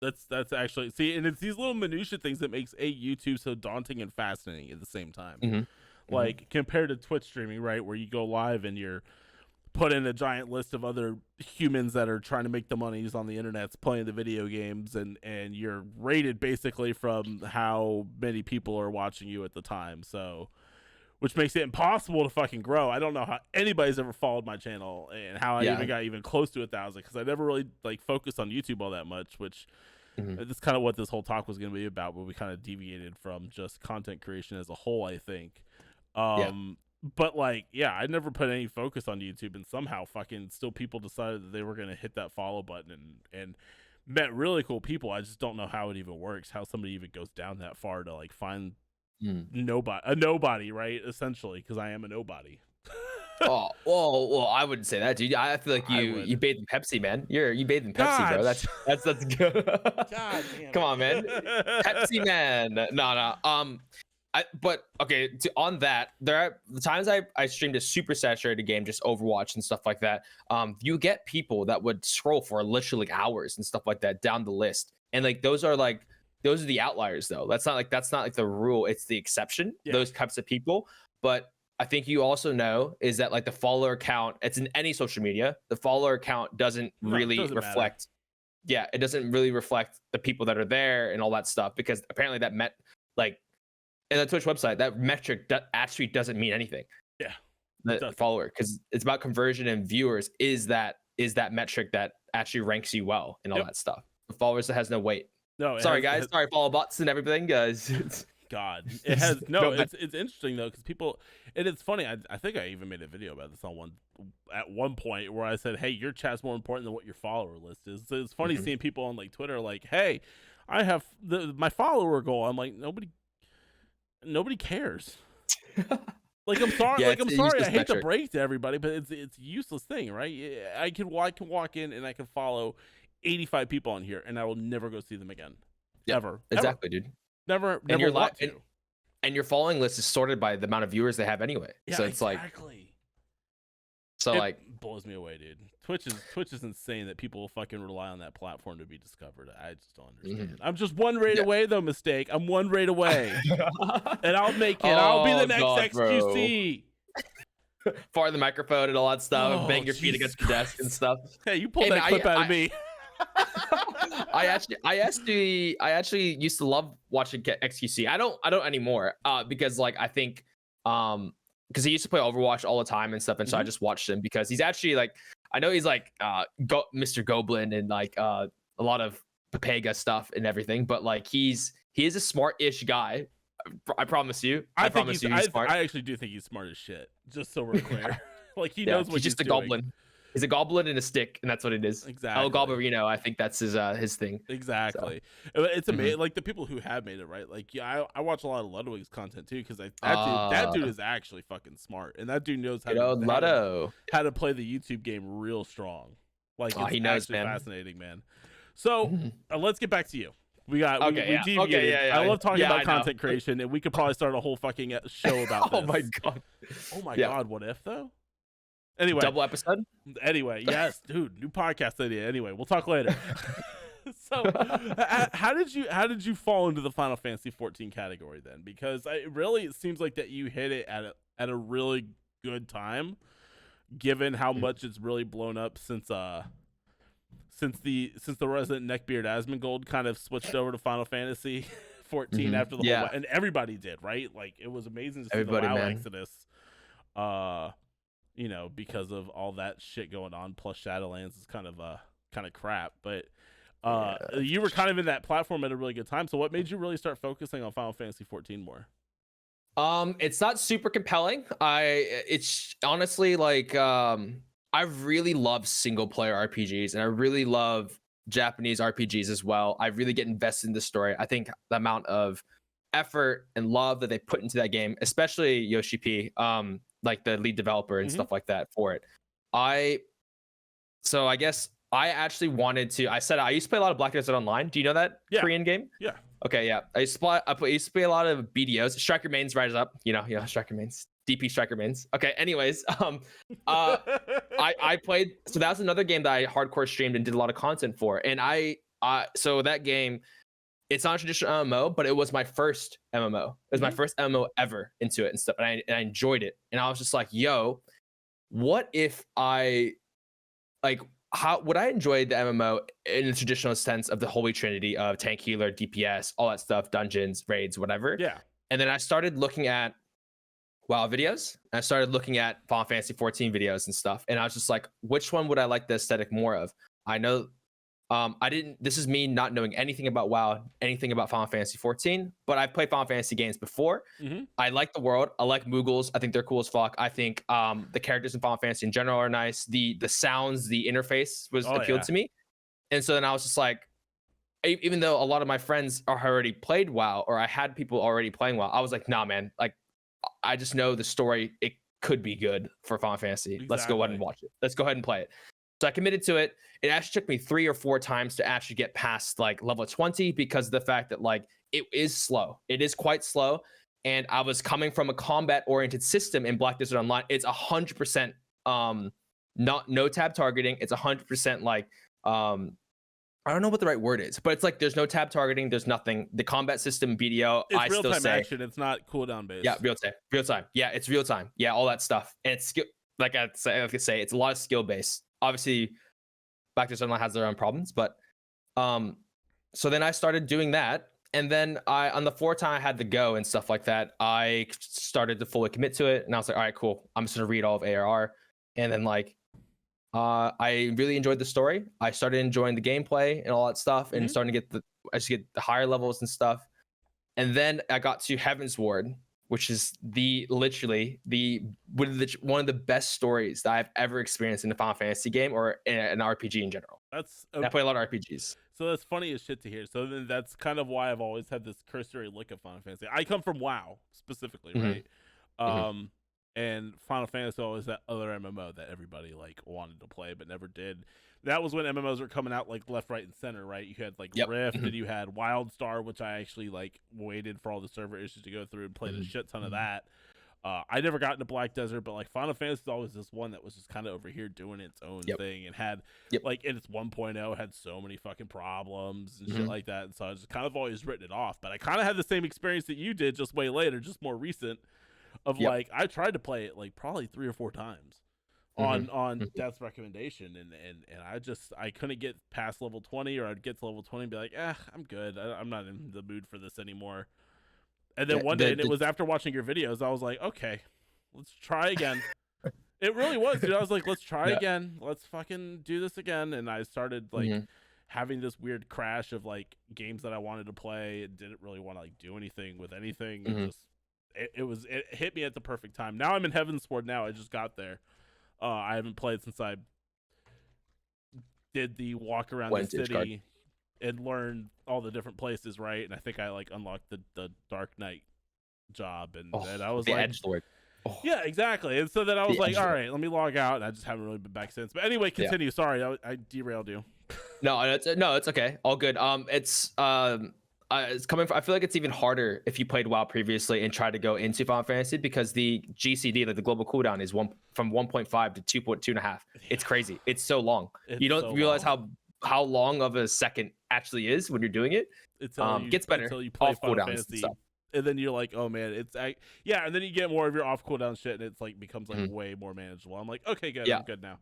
A: That's actually, see, and it's these little minutia things that makes YouTube so daunting and fascinating at the same time. Like compared to Twitch streaming, right, where you go live and you're put in a giant list of other humans that are trying to make the monies on the internet playing the video games, and you're rated basically from how many people are watching you at the time. So, which makes it impossible to fucking grow. I don't know how anybody's ever followed my channel and how I even got even close to 1,000, because I never really like focused on YouTube all that much, which that's kind of what this whole talk was going to be about, but we kind of deviated from just content creation as a whole, I think. But like, yeah, I never put any focus on YouTube, and somehow fucking still people decided that they were going to hit that follow button and met really cool people. I just don't know how it even works, how somebody even goes down that far to like find nobody, right? Essentially, because I am a nobody.
B: well, I wouldn't say that, dude. I feel like you bathe in Pepsi, man. You bathe in Pepsi, bro. That's good.
A: God damn.
B: Come on, man. Pepsi, man. No. But okay, on that, there are the times I streamed a super saturated game, just Overwatch and stuff like that. You get people that would scroll for literally hours and stuff like that down the list, and like those are the outliers, though. That's not like the rule; it's the exception. Yeah. Those types of people. But I think you also know is that like the follower count, it's in any social media, the follower count doesn't really reflect. Yeah, it doesn't really reflect the people that are there and all that stuff, because apparently that met like. And the Twitch website, that metric actually doesn't mean anything.
A: Yeah,
B: the follower, because it's about conversion and viewers. Is that metric that actually ranks you well and all that stuff? The followers, that has no weight.
A: No,
B: sorry guys, sorry follow bots and everything, guys.
A: God, it has no. It's interesting though, because people, and it's funny. I think I even made a video about this at one point where I said, "Hey, your chat's more important than what your follower list is." So it's funny seeing people on like Twitter like, "Hey, I have my follower goal." I'm like, nobody cares. Like, I'm sorry.
B: Yeah,
A: I'm sorry. I hate to break to everybody, but it's a useless thing, right? I can walk in and I can follow 85 people on here, and I will never go see them again. Yep, ever.
B: Exactly, dude.
A: Never want to.
B: And your following list is sorted by the amount of viewers they have anyway.
A: Yeah,
B: so it's
A: exactly. It blows me away, dude. Twitch is insane that people fucking rely on that platform to be discovered. I just don't understand. I'm just one raid away, though. Mistake. I'm one raid away, and I'll make it. I'll be the next XQC.
B: Far the microphone and all that stuff. Bang your feet against the desk and stuff.
A: Hey, you pulled that clip out of me.
B: I actually used to love watching XQC. I don't anymore. Because like I think because he used to play Overwatch all the time and stuff, and so I just watched him because he's actually like, I know he's like Mr. Goblin and like a lot of Pepega stuff and everything, but like he is a smart-ish guy. I promise you. I promise you he's smart.
A: I actually do think he's smart as shit. Just so we're clear, like he knows what
B: he's just a goblin. He's a goblin and a stick, and that's what it is.
A: Exactly.
B: El Goblin, I think that's his thing.
A: Exactly. So. It's amazing. Like the people who have made it, right? Like, yeah, I watch a lot of Ludwig's content too, because that dude is actually fucking smart, and that dude knows how to play the YouTube game real strong. Like, he knows, man. Fascinating, man. So let's get back to you. We deviated.
B: Okay,
A: I love talking about content creation, and we could probably start a whole fucking show about this. Oh my god. What if though? Anyway,
B: double episode.
A: Anyway, yes, dude, new podcast idea. Anyway, we'll talk later. So, how did you fall into the Final Fantasy 14 category then? Because it seems like that you hit it at a really good time, given how much it's really blown up since the Resident Neckbeard Asmongold kind of switched over to Final Fantasy 14 after the whole, and everybody did, right? Like, it was amazing to see the WoW exodus. Because of all that shit going on, plus Shadowlands is kind of crap. But you were kind of in that platform at a really good time. So what made you really start focusing on Final Fantasy 14 more?
B: It's not super compelling. It's honestly like I really love single player RPGs, and I really love Japanese RPGs as well. I really get invested in the story. I think the amount of effort and love that they put into that game, especially Yoshi P, like the lead developer and stuff like that for it. So I guess I actually wanted to. I used to play a lot of Black Desert Online. Do you know that Korean game?
A: Yeah.
B: Okay, yeah. I used to play a lot of BDOs. Striker Mains Rise Up. Striker Mains. DP Striker Mains. Okay. Anyways, I played. So that was another game that I hardcore streamed and did a lot of content for. And so that game, it's not a traditional MMO, but it was my first MMO. It was my first MMO ever into it and stuff. And I enjoyed it. And I was just like, yo, what if how would I enjoy the MMO in the traditional sense of the holy trinity of tank, healer, DPS, all that stuff, dungeons, raids, whatever.
A: Yeah.
B: And then I started looking at WoW videos. And I started looking at Final Fantasy 14 videos and stuff. And I was just like, which one would I like the aesthetic more of? I know this is me not knowing anything about WoW, anything about Final Fantasy 14, but I've played Final Fantasy games before. I like the world. I like Moogles. I think they're cool as fuck. I think the characters in Final Fantasy in general are nice. The sounds, the interface was appealed to me. And so then I was just like, even though a lot of my friends are already played WoW, or I had people already playing WoW, I was like, nah, man, like I just know the story. It could be good for Final Fantasy. Exactly. Let's go ahead and watch it. Let's go ahead and play it. So I committed to it. It actually took me 3 or 4 times to actually get past like level 20 because of the fact that like it is slow. It is quite slow. And I was coming from a combat oriented system in Black Desert Online. It's 100% no tab targeting. It's 100% like I don't know what the right word is, but it's like there's no tab targeting. There's nothing. The combat system BDO.
A: It's real time action. It's not cooldown based.
B: Yeah, real time. Yeah, it's real time. Yeah, all that stuff. And it's skill. Like I say, it's a lot of skill based. Obviously, Black Desert Online has their own problems, but so then I started doing that, and then on the 4th time I had the go and stuff like that, I started to fully commit to it, and I was like, all right, cool. I'm just gonna read all of ARR, and then like. I really enjoyed the story. I started enjoying the gameplay and all that stuff, and starting to get the higher levels and stuff. And then I got to Heaven's Ward, which is literally one of the best stories that I've ever experienced in a Final Fantasy game or in an RPG in general. I play a lot of RPGs.
A: So that's funny as shit to hear. So then that's kind of why I've always had this cursory look at Final Fantasy. I come from WoW specifically, right? And Final Fantasy was that other MMO that everybody like wanted to play but never did. That was when MMOs were coming out like left, right, and center, right? You had like Rift, and you had WildStar, which I actually like waited for all the server issues to go through and played a shit ton of that. I never got into Black Desert, but like Final Fantasy is always this one that was just kind of over here doing its own thing and had like in its 1.0 had so many fucking problems and shit like that. And so I just kind of always written it off. But I kind of had the same experience that you did, just way later, just more recent. Of like I tried to play it like probably 3 or 4 times on Death's recommendation, and I couldn't get past level 20, or I'd get to level 20 and be like, I'm good. I'm not in the mood for this anymore. And then one day, and it was after watching your videos, I was like, okay, let's try again. It really was, dude. I was like, let's try again. Let's fucking do this again. And I started like having this weird crash of like games that I wanted to play and didn't really want to like do anything with anything. And just it hit me at the perfect time. Now I'm in Heaven's Ward now. I just got there. I haven't played since I did the walk around the city and learned all the different places, right? And I think I like unlocked the Dark Knight job, and I was like,
B: Edgelord.
A: Yeah, exactly. And so then I was like, all right, let me log out, and I just haven't really been back since. But anyway, continue. Sorry, I derailed you.
B: No, it's okay. All good. It's coming from, I feel like it's even harder if you played WoW previously and tried to go into Final Fantasy, because the GCD, like the global cooldown, is from 1.5 to 2.5. It's crazy. It's so long. You don't realize how long of a second actually is when you're doing it.
A: It
B: gets better
A: until you play
B: off
A: Final
B: cooldowns
A: Fantasy,
B: and stuff.
A: And then you're like, oh man, and then you get more of your off cooldown shit, and it's like becomes like way more manageable. I'm like, okay, good, I'm good now.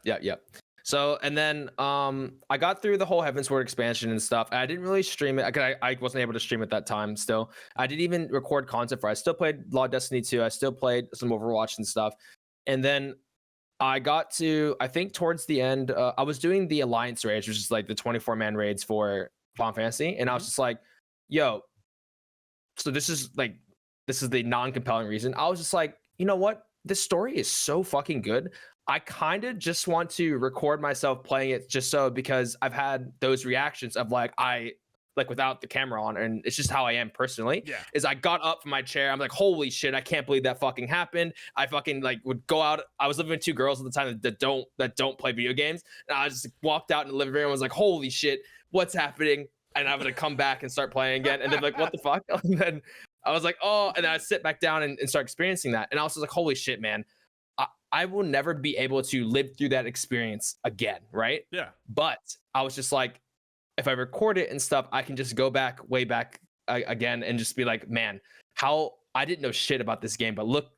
B: Yeah. So, and then I got through the whole Heavensward expansion and stuff. I didn't really stream it. I wasn't able to stream at that time still. I didn't even record content for it. I still played a lot of Destiny 2. I still played some Overwatch and stuff. And then I got to, I think towards the end, I was doing the Alliance raids, which is like the 24-man raids for Final Fantasy. And I was just like, yo, so this is the non-compelling reason. I was just like, you know what? This story is so fucking good. I kind of just want to record myself playing it because I've had those reactions of like without the camera on, and it's just how I am personally. Yeah. Is I got up from my chair, I'm like, holy shit, I can't believe that fucking happened. I fucking like would go out. I was living with 2 girls at the time that don't play video games, and I just walked out in the living room and was like, holy shit, what's happening? And I'm gonna come back and start playing again, and then like, what the fuck? And then I was like, oh, and then I sit back down and start experiencing that, and I was like, holy shit, man. I will never be able to live through that experience again, right?
A: Yeah.
B: But I was just like, if I record it and stuff, I can just go back way back again and just be like, man, how I didn't know shit about this game, but look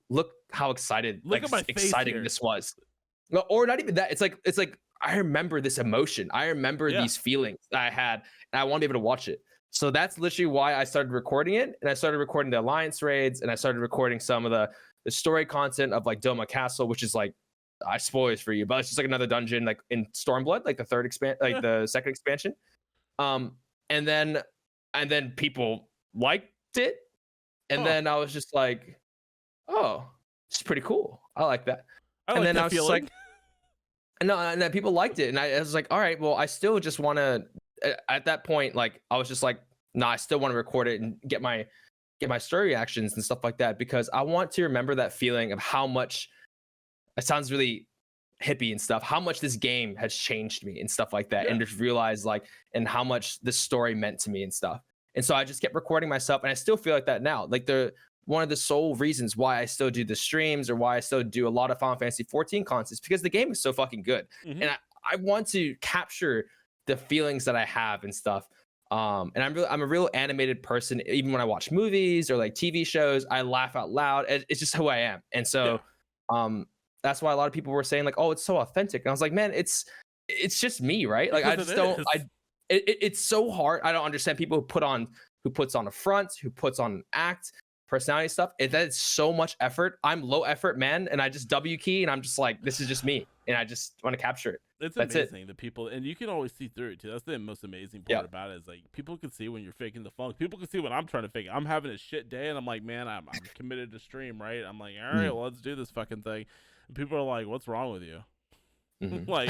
B: how excited,
A: Look at my face
B: exciting
A: here.
B: this was. No, or not even that. It's like I remember this emotion. I remember
A: Yeah.
B: these feelings that I had, and I want to be able to watch it. So that's literally why I started recording it, and I started recording the alliance raids, and I started recording some of the story content of like Doma Castle, which is like, I spoilers for you, but it's just like another dungeon like in Stormblood, like the second expansion. And then people liked it, and then I was just like, oh, it's pretty cool. I like that.
A: I like that
B: was
A: feeling.
B: just like, no, and then people liked it, and I was like, all right, well, I still just want to. At that point, like, I was just like, no, I still want to record it and get my story reactions and stuff like that, because I want to remember that feeling of how much. It sounds really hippie and stuff. How much this game has changed me and stuff like that, and just realize like, and how much this story meant to me and stuff. And so I just kept recording myself, and I still feel like that now. Like one of the sole reasons why I still do the streams or why I still do a lot of Final Fantasy 14 content is because the game is so fucking good. And I want to capture the feelings that I have and stuff. And I'm a real animated person. Even when I watch movies or like TV shows, I laugh out loud. It's just who I am. And so that's why a lot of people were saying like, oh, it's so authentic. And I was like, man, it's just me, right? Like,
A: because
B: I just don't, it's so hard. I don't understand people who puts on a front, who puts on an act, personality stuff. That is so much effort. I'm low effort, man, and I just W key, and I'm just like, this is just me, and I just want to capture it.
A: That's amazing. The people, and you can always see through it too. That's the most amazing part about it, is like, people can see when you're faking the funk. People can see when I'm trying to fake it. I'm having a shit day, and I'm like, man, I'm committed to stream, right? I'm like, all right, well, let's do this fucking thing. And people are like, what's wrong with you? Like,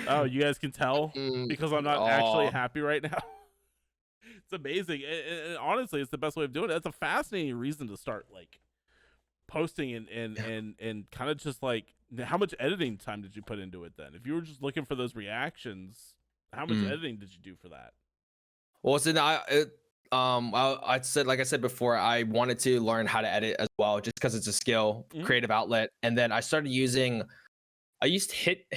A: oh, you guys can tell because I'm not actually happy right now. It's amazing. And honestly, it's the best way of doing it. It's a fascinating reason to start like posting and kind of just like, how much editing time did you put into it then? If you were just looking for those reactions, how much editing did you do for that?
B: Well, so I said, like I said before, I wanted to learn how to edit as well, just because it's a skill, creative outlet. And then I started using, I used Hit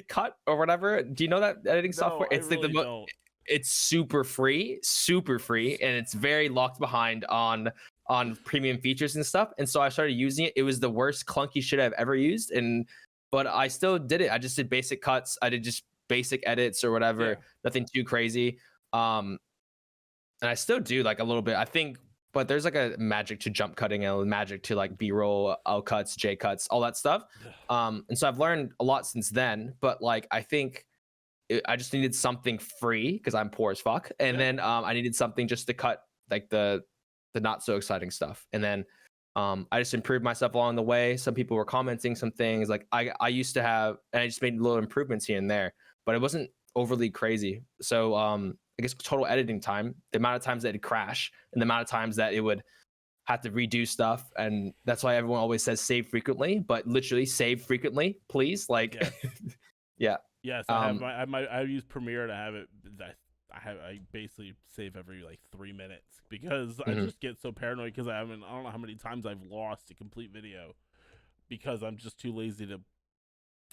B: Cut or whatever. Do you know that editing software? It's
A: I really don't.
B: It's super free, and it's very locked behind on premium features and stuff. And so I started using it. It was the worst clunky shit I've ever used, but I still did it. I just did basic cuts. I did just basic edits or whatever, nothing too crazy. And I still do like a little bit, I think, but there's like a magic to jump cutting and a magic to like B-roll, L cuts, J cuts, all that stuff. And so I've learned a lot since then, but like, I think I just needed something free because I'm poor as fuck. And then I needed something just to cut like the not so exciting stuff. And then I just improved myself along the way. Some people were commenting some things like I used to have, and I just made little improvements here and there, but it wasn't overly crazy. So I guess total editing time, the amount of times that it'd crash and the amount of times that it would have to redo stuff. And that's why everyone always says save frequently, but literally save frequently, please. Like,
A: Yes, I use Premiere to have it. I basically save every like 3 minutes because I just get so paranoid because I don't know how many times I've lost a complete video because I'm just too lazy to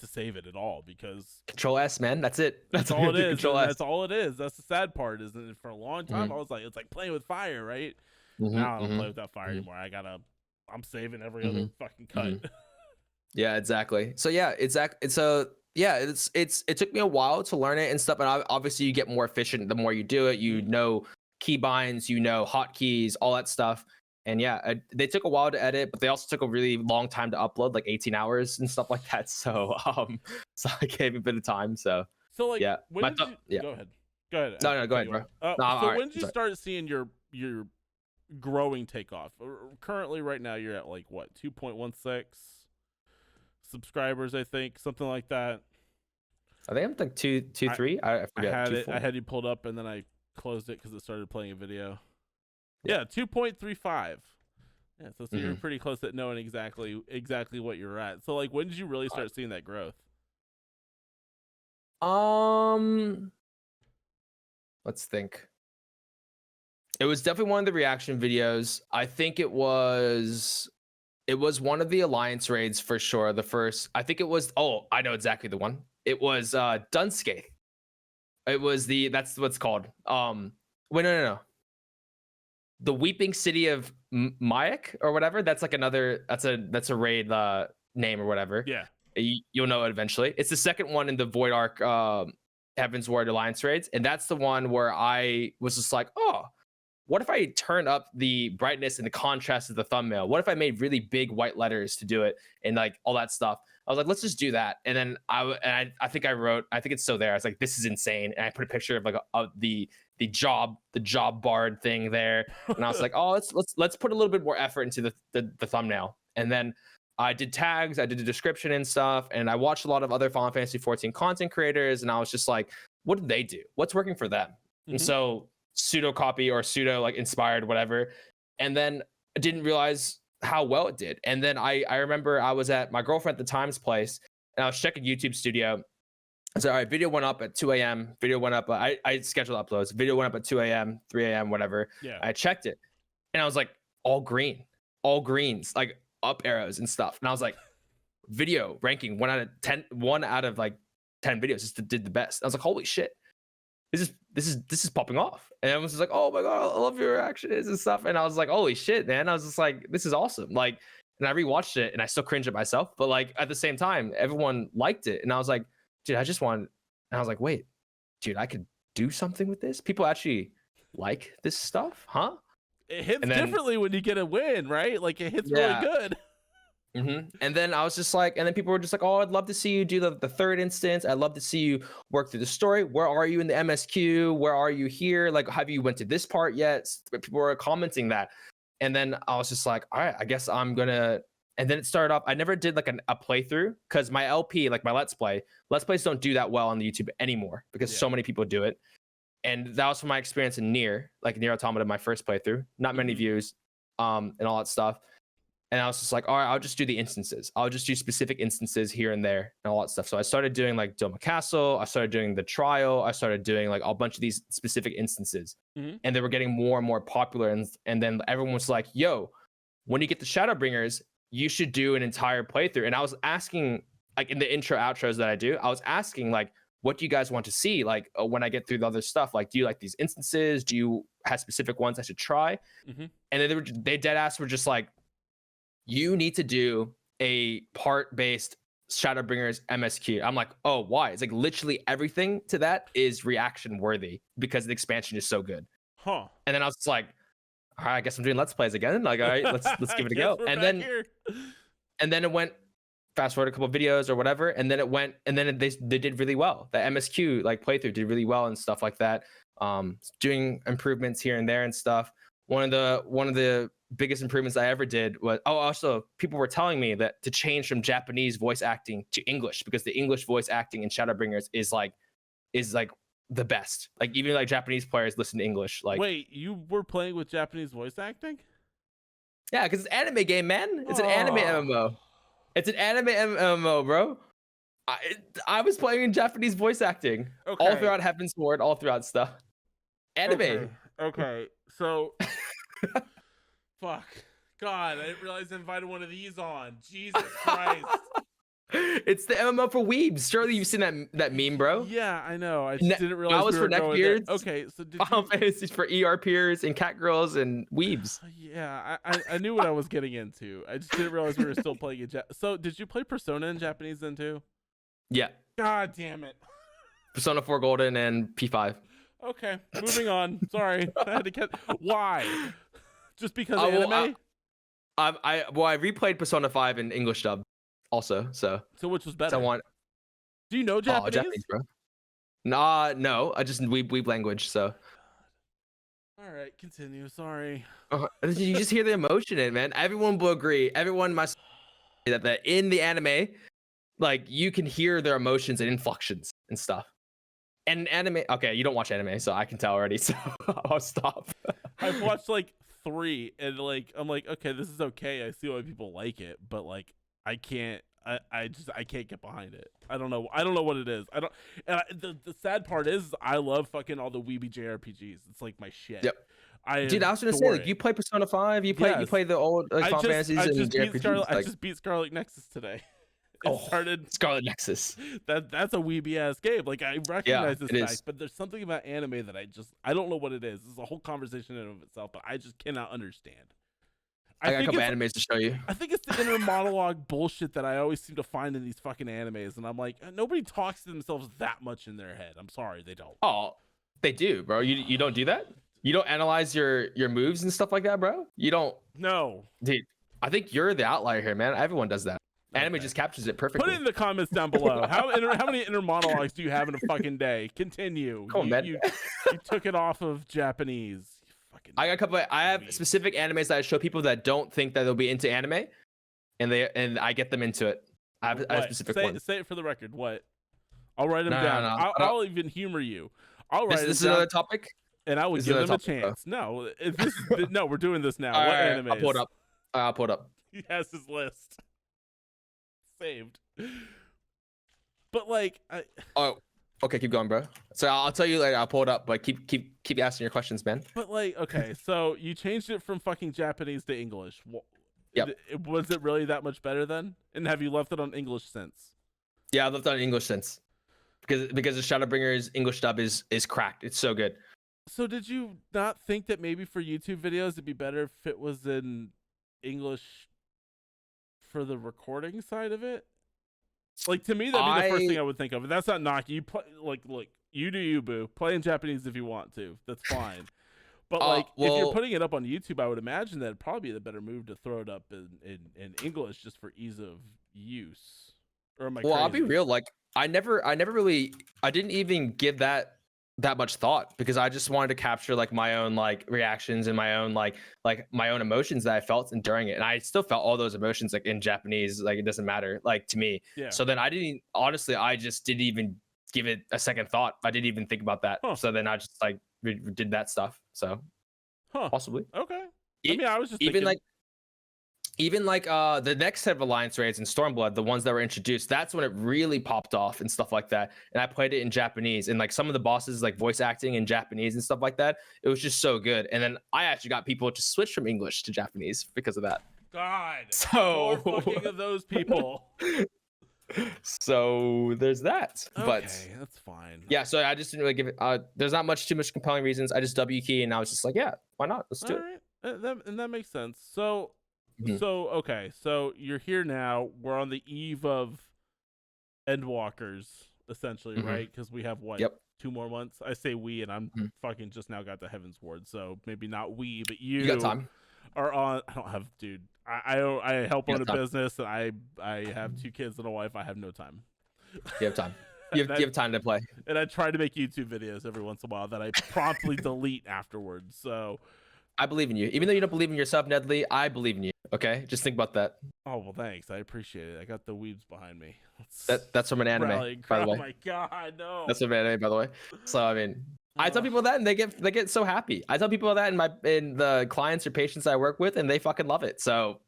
A: save it at all. Because
B: Control S, man, that's it.
A: That's all it is.
B: Control S.
A: That's all it is. That's the sad part, isn't it? For a long time, I was like, it's like playing with fire, right? Now I don't play with that fire anymore. I'm saving every other fucking cut.
B: Yeah, exactly. So yeah, exactly. So yeah, it took me a while to learn it and stuff, and obviously you get more efficient the more you do it. You know keybinds, you know hotkeys, all that stuff. And yeah, they took a while to edit, but they also took a really long time to upload, like 18 hours and stuff like that. So so I gave a bit of time. So
A: like,
B: yeah,
A: go ahead. No,
B: go ahead, bro.
A: So when did you start seeing your growing takeoff? Currently, right now, you're at like what, 2.16 subscribers, I think, something like that.
B: I think I'm like 2.3. I forget.
A: I had you pulled up, and then I closed it because it started playing a video. Yeah, 2.35. Yeah, so you're pretty close at knowing exactly what you're at. So like, when did you really start seeing that growth?
B: Let's think. It was definitely one of the reaction videos. I think it was one of the alliance raids for sure. The first, I think it was, I know exactly the one. It was Dunscape. It was that's what's called. Wait, no. The Weeping City of Mayak or whatever. That's like another. That's a raid name or whatever.
A: Yeah.
B: You'll know it eventually. It's the second one in the Void Arc Heaven's Ward Alliance raids, and that's the one where I was just like, oh, what if I turned up the brightness and the contrast of the thumbnail? What if I made really big white letters to do it and like all that stuff? I was like, let's just do that. And then I think it's still there. I was like, this is insane. And I put a picture of like the job bard thing there. And I was like, oh, let's put a little bit more effort into the thumbnail. And then I did tags, I did the description and stuff. And I watched a lot of other Final Fantasy 14 content creators. And I was just like, what did they do? What's working for them? Mm-hmm. And so pseudo copy or pseudo like inspired, whatever. And then I didn't realize how well it did. And then I remember I was at my girlfriend at the time's place and I was checking YouTube Studio. I said, all right, video went up at 2 a.m. Video went up. I scheduled uploads. Video went up at 2 a.m., 3 a.m., whatever.
A: Yeah.
B: I checked it and I was like, all greens, like up arrows and stuff. And I was like, video ranking 1 out of like 10 videos just did the best. I was like, holy shit. This is popping off. And everyone's just like, oh my god, I love your reactions and stuff. And I was like, holy shit, man. I was just like, this is awesome. Like, and I rewatched it and I still cringe at myself, but like at the same time, everyone liked it. And I was like, dude, and I was like, wait, dude, I could do something with this. People actually like this stuff, huh?
A: It hits differently when you get a win, right? Like it hits really good.
B: Mm-hmm. And then I was just like, and then people were just like, oh, I'd love to see you do the third instance. I'd love to see you work through the story. Where are you in the MSQ? Where are you here? Like, have you went to this part yet? People were commenting that. And then I was just like, all right, I guess I'm gonna. And then it started off. I never did like a playthrough because my LP, like my Let's Plays don't do that well on the YouTube anymore because so many people do it. And that was from my experience in Nier Automata, my first playthrough. Not many views, and all that stuff. And I was just like, all right, I'll just do the instances. I'll just do specific instances here and there and all that stuff. So I started doing like Doma Castle. I started doing the trial. I started doing like a bunch of these specific instances. Mm-hmm. And they were getting more and more popular. And then everyone was like, yo, when you get the Shadowbringers, you should do an entire playthrough. And I was asking, like in the intro outros that I do, I was asking like, what do you guys want to see? Like when I get through the other stuff, like, do you like these instances? Do you have specific ones I should try? Mm-hmm. And then they dead ass were just like, you need to do a part-based Shadowbringers MSQ. I'm like, oh, why? It's like literally everything to that is reaction worthy because the expansion is so good.
A: Huh.
B: And then I was just like, all right, I guess I'm doing Let's Plays again. Like, all right, let's give it a go. And then it went fast forward a couple of videos or whatever, and then it went, and then they did really well. The MSQ like playthrough did really well and stuff like that. Doing improvements here and there and stuff. One of the biggest improvements I ever did was also people were telling me that to change from Japanese voice acting to English because the English voice acting in Shadowbringers is like the best. Like even like Japanese players listen to English. Like,
A: wait, you were playing with Japanese voice acting?
B: Yeah, because it's an anime game, man. It's an anime MMO. It's an anime MMO, bro. I was playing in Japanese voice acting all throughout Heaven's Ward, all throughout stuff. Anime.
A: Okay. So, fuck. God, I didn't realize I invited one of these on. Jesus Christ.
B: It's the MMO for weebs. Surely you've seen that meme, bro.
A: Yeah, I know. I just didn't realize.
B: I was for neckbeards.
A: Okay, so did
B: Fantasies for ER peers and cat girls and weebs.
A: Yeah, I knew what I was getting into. I just didn't realize we were still playing it. So did you play Persona in Japanese then too?
B: Yeah.
A: God damn it.
B: Persona 4 Golden and P5.
A: Okay, moving on. Sorry, I had to catch. Why? Just because of anime?
B: I replayed Persona 5 in English dub, also. So
A: which was better?
B: So
A: do you know Japanese?
B: Japanese, bro. Nah, no. I just weeb language. So.
A: All right, continue. Sorry.
B: You just hear the emotion in it, man. Everyone will agree. Everyone must say that in the anime, like you can hear their emotions and inflections and stuff. And anime, okay, you don't watch anime, so I can tell already. So I'll stop.
A: I've watched like 3, and like I'm like, okay, this is okay. I see why people like it, but like I can't. I can't get behind it. I don't know what it is. The sad part is I love fucking all the weeby JRPGs. It's like my shit.
B: Yep. Dude, I was gonna say, like, you play Persona 5, you play the old Final Fantasies and JRPGs.
A: I just beat Scarlet Nexus today.
B: Oh,
A: started
B: Scarlet Nexus.
A: that's a weeby ass game. Like I recognize this
B: it
A: fact,
B: is.
A: but there's something about anime that I don't know what it is. This is a whole conversation in and of itself, but I just cannot understand.
B: I got a
A: think
B: couple
A: it's
B: animes to show you.
A: I think it's the inner monologue bullshit that I always seem to find in these fucking animes, and I'm like, nobody talks to themselves that much in their head. I'm sorry, they don't.
B: Oh, they do, bro. You don't do that? You don't analyze your moves and stuff like that, bro? You don't.
A: No.
B: Dude, I think you're the outlier here, man. Everyone does that. Anime
A: Okay.
B: just captures it perfectly.
A: Put it in the comments down below. How many inner monologues do you have in a fucking day? Continue.
B: Come on, man.
A: You took it off of Japanese. You fucking
B: I got a couple. I have specific animes that I show people that don't think that they'll be into anime, and I get them into it. I have a specific one.
A: Say it for the record. What? I'll write them
B: No,
A: down.
B: no, no.
A: I'll even humor you. I'll write
B: This is
A: down,
B: another topic.
A: and I would give them a chance. No, no, we're doing this now. What anime?
B: I'll pull it up. I'll pull it up.
A: He has his list saved. But like,
B: Oh, okay, keep going, bro. So I'll tell you later. I'll pull it up, but keep asking your questions, man.
A: But like, okay, so you changed it from fucking Japanese to English.
B: Yep.
A: Was it really that much better then? And have you left it on English since?
B: Yeah, I've left on English since because the Shadowbringers English dub is cracked. It's so good.
A: So did you not think that maybe for YouTube videos it'd be better if it was in English for the recording side of it? Like, to me, that'd be the first thing I would think of. And that's not knocking you. Look, you do you, boo. Play in Japanese if you want to. That's fine. But like, if you're putting it up on YouTube, I would imagine that it'd probably be the better move to throw it up in English just for ease of use. Or am I crazy?
B: I'll be real. Like, I didn't even give that much thought because I just wanted to capture like my own like reactions and my own like my own emotions that I felt during it, and I still felt all those emotions like in Japanese. Like, it doesn't matter like to me.
A: Yeah.
B: So then I just didn't even give it a second thought. I didn't even think about that. So then I just like did that stuff. So possibly.
A: Okay. I mean, I was just thinking...
B: even like the next set of alliance raids in Stormblood, the ones that were introduced, that's when it really popped off and stuff like that. And I played it in Japanese, and like some of the bosses like voice acting in Japanese and stuff like that, it was just so good. And then I actually got people to switch from English to Japanese because of that.
A: God,
B: so
A: more fucking of those people.
B: So there's that.
A: Okay,
B: but
A: that's fine.
B: Yeah, so I just didn't really give it. There's not too much compelling reasons. I just W key, and I was just like, yeah, why not? Let's do it.
A: And that makes sense. So. Okay, so you're here now. We're on the eve of Endwalkers, essentially, right? Because we have what?
B: Yep.
A: 2 more months. I say we, and I'm fucking just now got the Heaven's Ward, so maybe not we, but you
B: got time.
A: Are on. I don't have, dude. I help own a business, and I have 2 kids and a wife. I have no time.
B: You have time. You have time to play.
A: And I try to make YouTube videos every once in a while that I promptly delete afterwards. So.
B: I believe in you. Even though you don't believe in yourself, Nedley, I believe in you. Okay? Just think about that.
A: Oh, well, thanks. I appreciate it. I got the weebs behiin me.
B: That's from an anime, by the way.
A: Oh my god, no.
B: That's from an anime, by the way. So, I mean, I tell people that and they get so happy. I tell people that in the clients or patients I work with, and they fucking love it. So,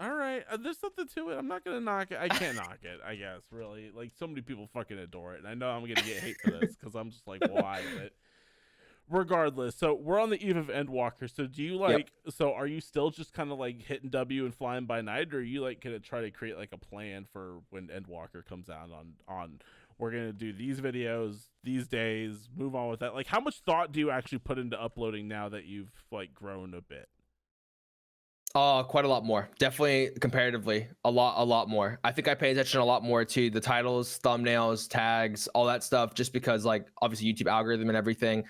A: all right, there's something to it. I'm not gonna knock it. I can't knock it, I guess, really. Like, so many people fucking adore it, and I know I'm gonna get hate for this because I'm just like, why? But regardless, so we're on the eve of Endwalker. So do you like? Yep. So are you still just kind of like hitting W and flying by night, or are you like gonna try to create like a plan for when Endwalker comes out on? We're gonna do these videos these days. Move on with that. Like, how much thought do you actually put into uploading now that you've like grown a bit?
B: Quite a lot more. Definitely comparatively, a lot more. I think I pay attention a lot more to the titles, thumbnails, tags, all that stuff, just because like obviously YouTube algorithm and everything.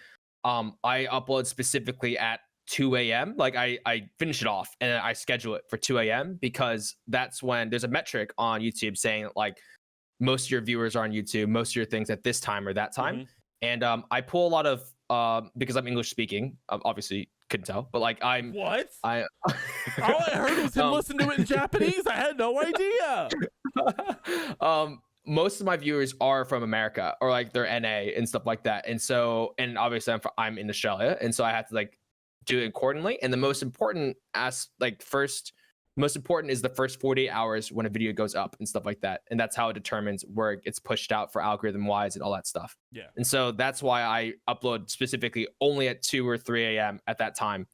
B: I upload specifically at 2 a.m. Like I finish it off and I schedule it for 2 a.m. because that's when there's a metric on YouTube saying like most of your viewers are on YouTube, most of your things at this time or that time. And I pull a lot of because I'm English speaking, obviously couldn't tell, but like I'm
A: what?
B: All
A: I heard was him listen to it in Japanese. I had no idea.
B: Most of my viewers are from America or like they're NA and stuff like that. And so, and obviously I'm in Australia. And so I have to like do it accordingly. And the most important most important is the first 48 hours when a video goes up and stuff like that. And that's how it determines where it gets pushed out for algorithm wise and all that stuff.
A: Yeah.
B: And so that's why I upload specifically only at 2 or 3 a.m. at that time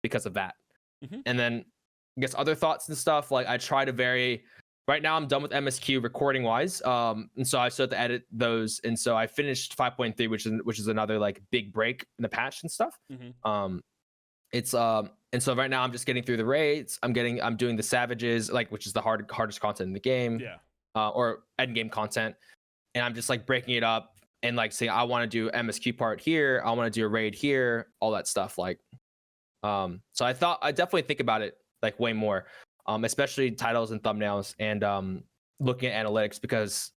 B: because of that. And then I guess other thoughts and stuff, like I try to vary right now I'm done with MSQ recording wise. And so I still have to edit those. And so I finished 5.3, which is another like big break in the patch and stuff. It's and so right now I'm just getting through the raids. I'm doing the savages, like, which is the hardest content in the game.
A: Yeah.
B: Or end game content. And I'm just like breaking it up and like saying I want to do MSQ part here, I want to do a raid here, all that stuff. Like so I definitely think about it like way more. Especially titles and thumbnails and looking at analytics, because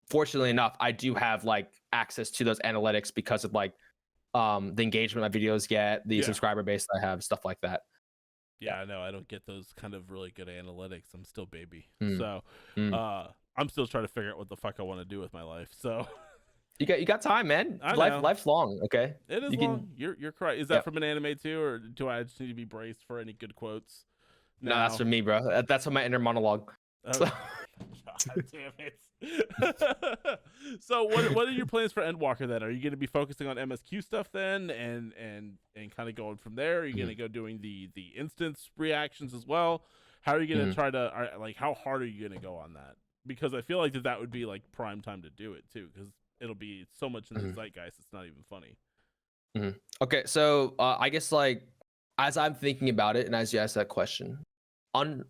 B: fortunately enough, I do have like access to those analytics because of like the engagement my videos get, the subscriber base that I have, stuff like that.
A: Yeah, I know. I don't get those kind of really good analytics. I'm still baby. So I'm still trying to figure out what the fuck I want to do with my life. So
B: you got time, man. Life's long, okay?
A: It is long. You're correct. Is that from an anime too, or do I just need to be braced for any good quotes?
B: No, that's from me, bro. That's from my inner monologue.
A: God damn it. So what are your plans for Endwalker then? Are you going to be focusing on MSQ stuff then and kind of going from there? Are you going to go doing the instance reactions as well? How are you going to try to like, how hard are you going to go on that? Because I feel like that would be like prime time to do it too, because it'll be so much in the zeitgeist it's not even funny.
B: Okay, so I guess like as I'm thinking about it and as you ask that question, on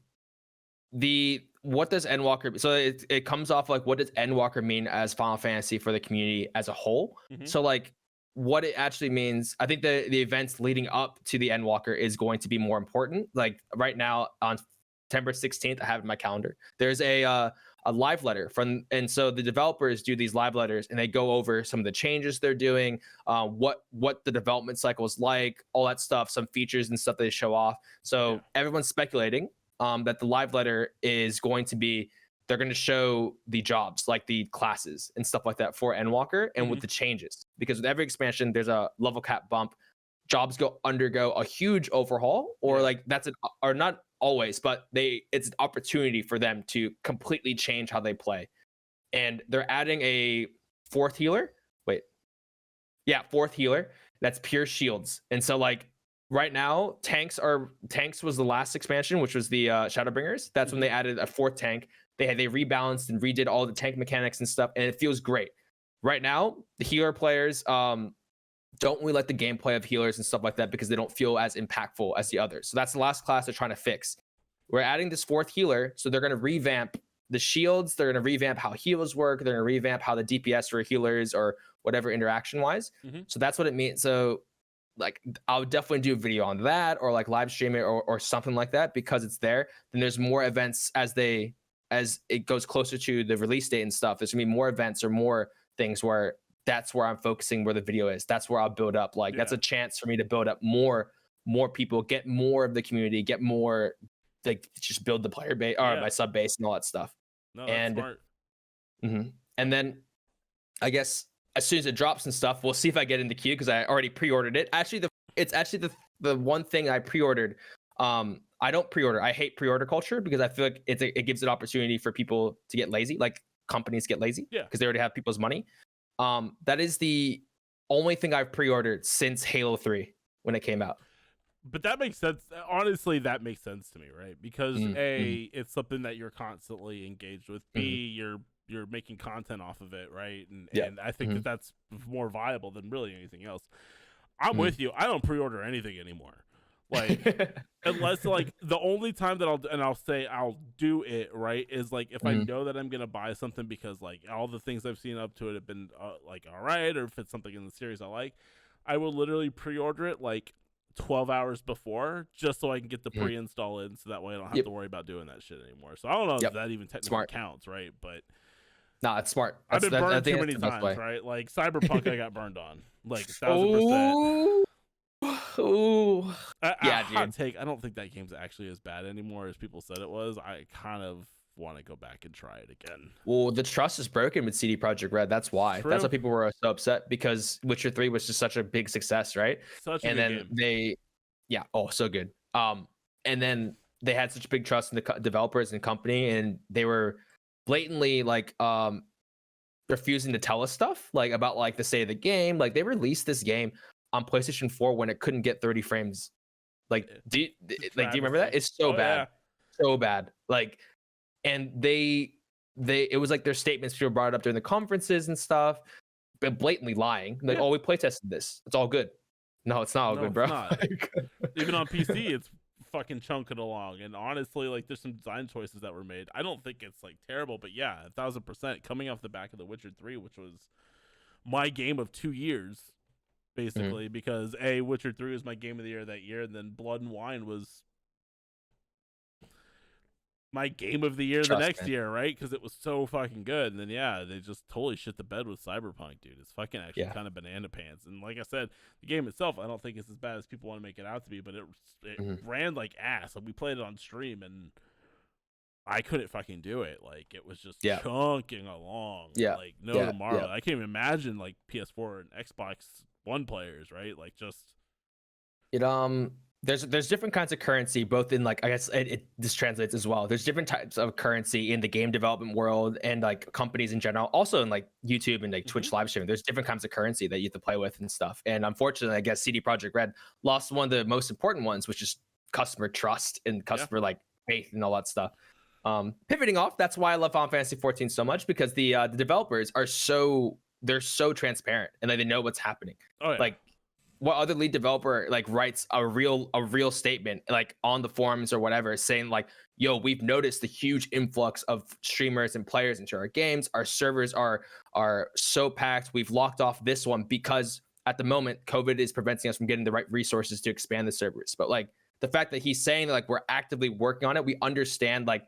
B: what does Endwalker, so it comes off like, what does Endwalker mean as Final Fantasy for the community as a whole? So like what it actually means, I think the events leading up to the Endwalker is going to be more important. Like right now on September 16th, I have it in my calendar, there's a live letter and so the developers do these live letters and they go over some of the changes they're doing, what the development cycle is like, all that stuff, some features and stuff they show off. So everyone's speculating that the live letter is going to be, they're going to show the jobs, like the classes and stuff like that for Endwalker, and with the changes, because with every expansion there's a level cap bump, jobs undergo a huge overhaul, or like or not always, but it's an opportunity for them to completely change how they play. And they're adding a fourth healer that's pure shields. And so like right now tanks was the last expansion, which was the Shadowbringers. That's when they added a fourth tank. They rebalanced and redid all the tank mechanics and stuff, and it feels great. Right now the healer players don't really like the gameplay of healers and stuff like that because they don't feel as impactful as the others. So that's the last class they're trying to fix. We're adding this fourth healer, so they're going to revamp the shields, they're going to revamp how heals work, they're going to revamp how the DPS for healers or whatever interaction wise. So that's what it means. So like I would definitely do a video on that, or like live stream it or something like that, because it's there. Then there's more events as it goes closer to the release date and stuff. There's gonna be more events or more things where that's where I'm focusing, where the video is. That's where I'll build up. Like that's a chance for me to build up more people, get more of the community, get more, like just build the player base or my sub base and all that stuff.
A: No, that's smart.
B: And then I guess as soon as it drops and stuff, we'll see if I get in the queue, because I already pre-ordered it. It's actually the one thing I pre-ordered. I don't pre-order. I hate pre-order culture because I feel like it gives an opportunity for people to get lazy, like companies get lazy because they already have people's money. That is the only thing I've pre-ordered since Halo 3 when it came out.
A: But that makes sense. Honestly, that makes sense to me, right? Because A, it's something that you're constantly engaged with. B, you're making content off of it, right? And I think that's more viable than really anything else. I'm with you. I don't pre-order anything anymore. Like unless like the only time that I'll do it, right, is like if I know that I'm gonna buy something because like all the things I've seen up to it have been like all right, or if it's something in the series I like, I will literally pre-order it like 12 hours before, just so I can get the pre-install in, so that way I don't have to worry about doing that shit anymore. So I don't know if that even technically counts, right? But
B: nah, it's smart.
A: I've been burned too many times, right? Like Cyberpunk, I got burned on like 1,000%.
B: Ooh.
A: Yeah, hot take. I don't think that game's actually as bad anymore as people said it was. I kind of want to go back and try it again.
B: Well, the trust is broken with CD Projekt Red. That's why. True. That's why people were so upset, because Witcher 3 was just such a big success, right?
A: Such a good game.
B: So good. And then they had such big trust in the developers and company, and they were blatantly like refusing to tell us stuff like about like the state of the game. Like they released this game on PlayStation 4 when it couldn't get 30 frames. Like do you remember that? It's so bad. So bad. Like, and it was like their statements people brought up during the conferences and stuff, but blatantly lying. Like, oh, we play tested this. It's all good. No, it's not all good, bro.
A: It's not. Even on PC, it's fucking chunking along. And honestly, like, there's some design choices that were made. I don't think it's like terrible, but yeah, 1000% coming off the back of The Witcher 3, which was my game of 2 years, basically, because Witcher 3 was my game of the year that year, and then Blood and Wine was my game of the year the next year, right? Because it was so fucking good. And then they just totally shit the bed with Cyberpunk, dude. It's fucking actually kind of banana pants. And like I said, the game itself, I don't think it's as bad as people want to make it out to be, but it ran like ass. Like, we played it on stream, and I couldn't fucking do it. Like, it was just chunking along. Like, no tomorrow. I can't even imagine like PS4 and Xbox One players, right? Like, just
B: there's different kinds of currency, both in, like, I guess this translates as well. There's different types of currency in the game development world and like companies in general. Also in like YouTube and like Twitch live streaming, there's different kinds of currency that you have to play with and stuff. And unfortunately, I guess CD Projekt Red lost one of the most important ones, which is customer trust and customer like faith and all that stuff. Pivoting off, that's why I love Final Fantasy 14 so much, because the developers are so transparent and like, they know what's happening. Like, what other lead developer like writes a real statement like on the forums or whatever, saying like, yo, we've noticed the huge influx of streamers and players into our games. Our servers are so packed. We've locked off this one because at the moment COVID is preventing us from getting the right resources to expand the servers. But like, the fact that he's saying that, like, we're actively working on it, we understand like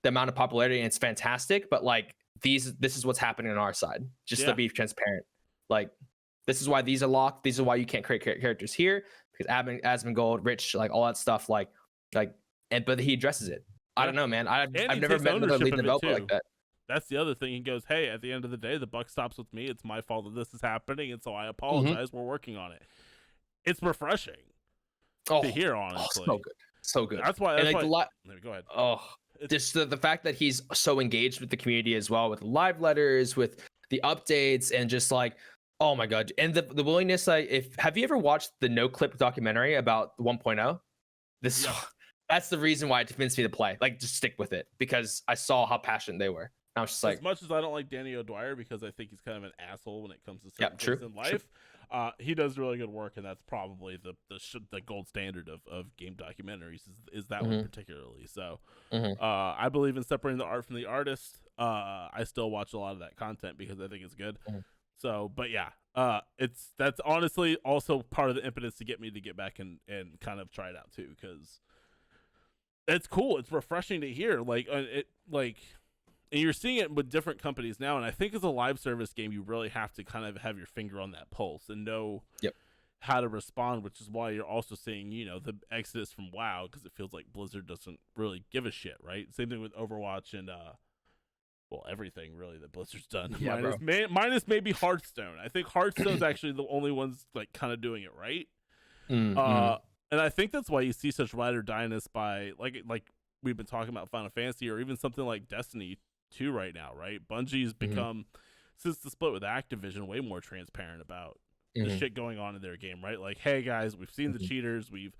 B: the amount of popularity and it's fantastic, but like this is what's happening on our side, just to be transparent. Like, this is why these are locked. These are why you can't create characters here, because Asmongold, Rich, like all that stuff, but he addresses it. I don't know, man. I've never met another lead developer like that.
A: That's the other thing. He goes, hey, at the end of the day, the buck stops with me. It's my fault that this is happening, and so I apologize. We're working on it. It's refreshing to hear, honestly.
B: So good.
A: That's why. Go ahead.
B: Just the fact that he's so engaged with the community as well, with live letters, with the updates, and just like, oh my god. And the willingness, like, have you ever watched the No Clip documentary about 1.0? That's the reason why it convinced me to play. Like, just stick with it, because I saw how passionate they were. And I was just like,
A: as much as I don't like Danny O'Dwyer, because I think he's kind of an asshole when it comes to certain things in life, he does really good work, and that's probably the gold standard of game documentaries is that one particularly. So I believe in separating the art from the artist. I still watch a lot of that content because I think it's good. So, but that's honestly also part of the impetus to get me to get back and kind of try it out too, because it's cool. It's refreshing to hear. And you're seeing it with different companies now. And I think as a live service game, you really have to kind of have your finger on that pulse and know how to respond, which is why you're also seeing, the exodus from WoW, because it feels like Blizzard doesn't really give a shit, right? Same thing with Overwatch and everything really that Blizzard's done. Minus maybe Hearthstone. I think Hearthstone's actually the only ones like kind of doing it right. And I think that's why you see such ride or die-ness by like we've been talking about Final Fantasy, or even something like Destiny 2 right now, right? Bungie's become, since the split with Activision, way more transparent about the shit going on in their game, right? Like, hey guys, we've seen the cheaters, we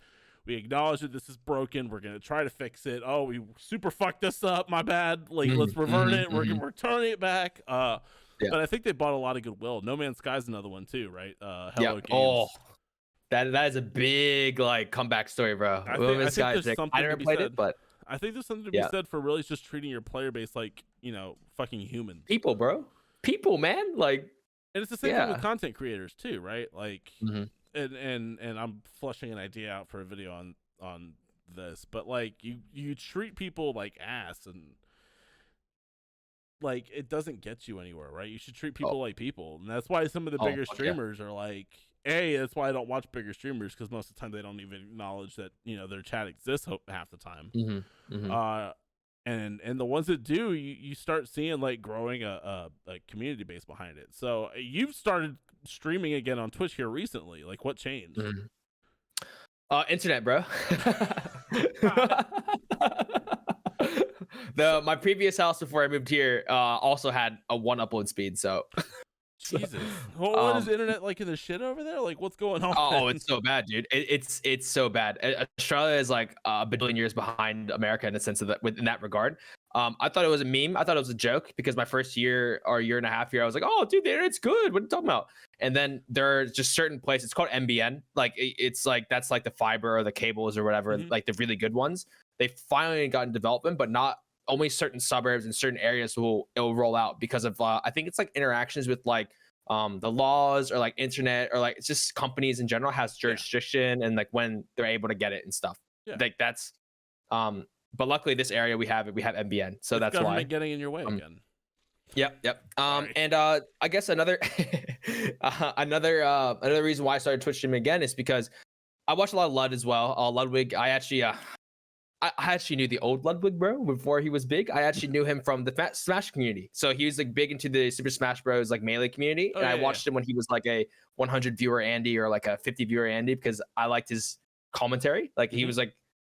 A: acknowledge that this is broken, we're gonna try to fix it. Oh, we super fucked this up, my bad. Like, let's revert it. We're turning it back. But I think they bought a lot of goodwill. No Man's Sky's another one too, right? Hello Games.
B: That is a big like comeback story, bro.
A: I
B: never played it, but
A: I think there's something to be said for really just treating your player base like, fucking humans.
B: People, bro. People, man. Like,
A: and it's the same thing with content creators too, right? Like, and I'm fleshing an idea out for a video on this, but like, you treat people like ass, and like, it doesn't get you anywhere, right? You should treat people like people, and that's why some of the bigger streamers are like, that's why I don't watch bigger streamers, because most of the time they don't even acknowledge that their chat exists half the time. And the ones that do, you start seeing like growing a community base behind it. So you've started streaming again on Twitch here recently. Like, what changed?
B: Internet, bro. My previous house before I moved here also had a 1 upload speed, so
A: Jesus. What is the internet like in the shit over there? Like, what's going on?
B: Oh, it's so bad, dude. It's so bad. Australia is like a billion years behind America in the sense of that, in that regard. I thought it was a meme. I thought it was a joke because my first year or year and a half here, I was like, oh, dude, the internet's good. What are you talking about? And then there are just certain places. It's called MBN. Like it's like that's like the fiber or the cables or whatever, like the really good ones. They finally got in development, but not only certain suburbs and certain areas it'll roll out because of I think it's like interactions with like the laws or like internet or like it's just companies in general has jurisdiction and like when they're able to get it and stuff. Like that's but luckily this area we have MBN, so that's why
A: getting in your way again.
B: Yep. And I guess another another reason why I started Twitch streaming again is because I watch a lot of Lud as well. Ludwig, I actually knew the old Ludwig, bro, before he was big. I actually knew him from the Smash community. So he was like big into the Super Smash Bros. Like Melee community. And I watched him when he was like a 100 viewer Andy or like a 50 viewer Andy because I liked his commentary. Like he was like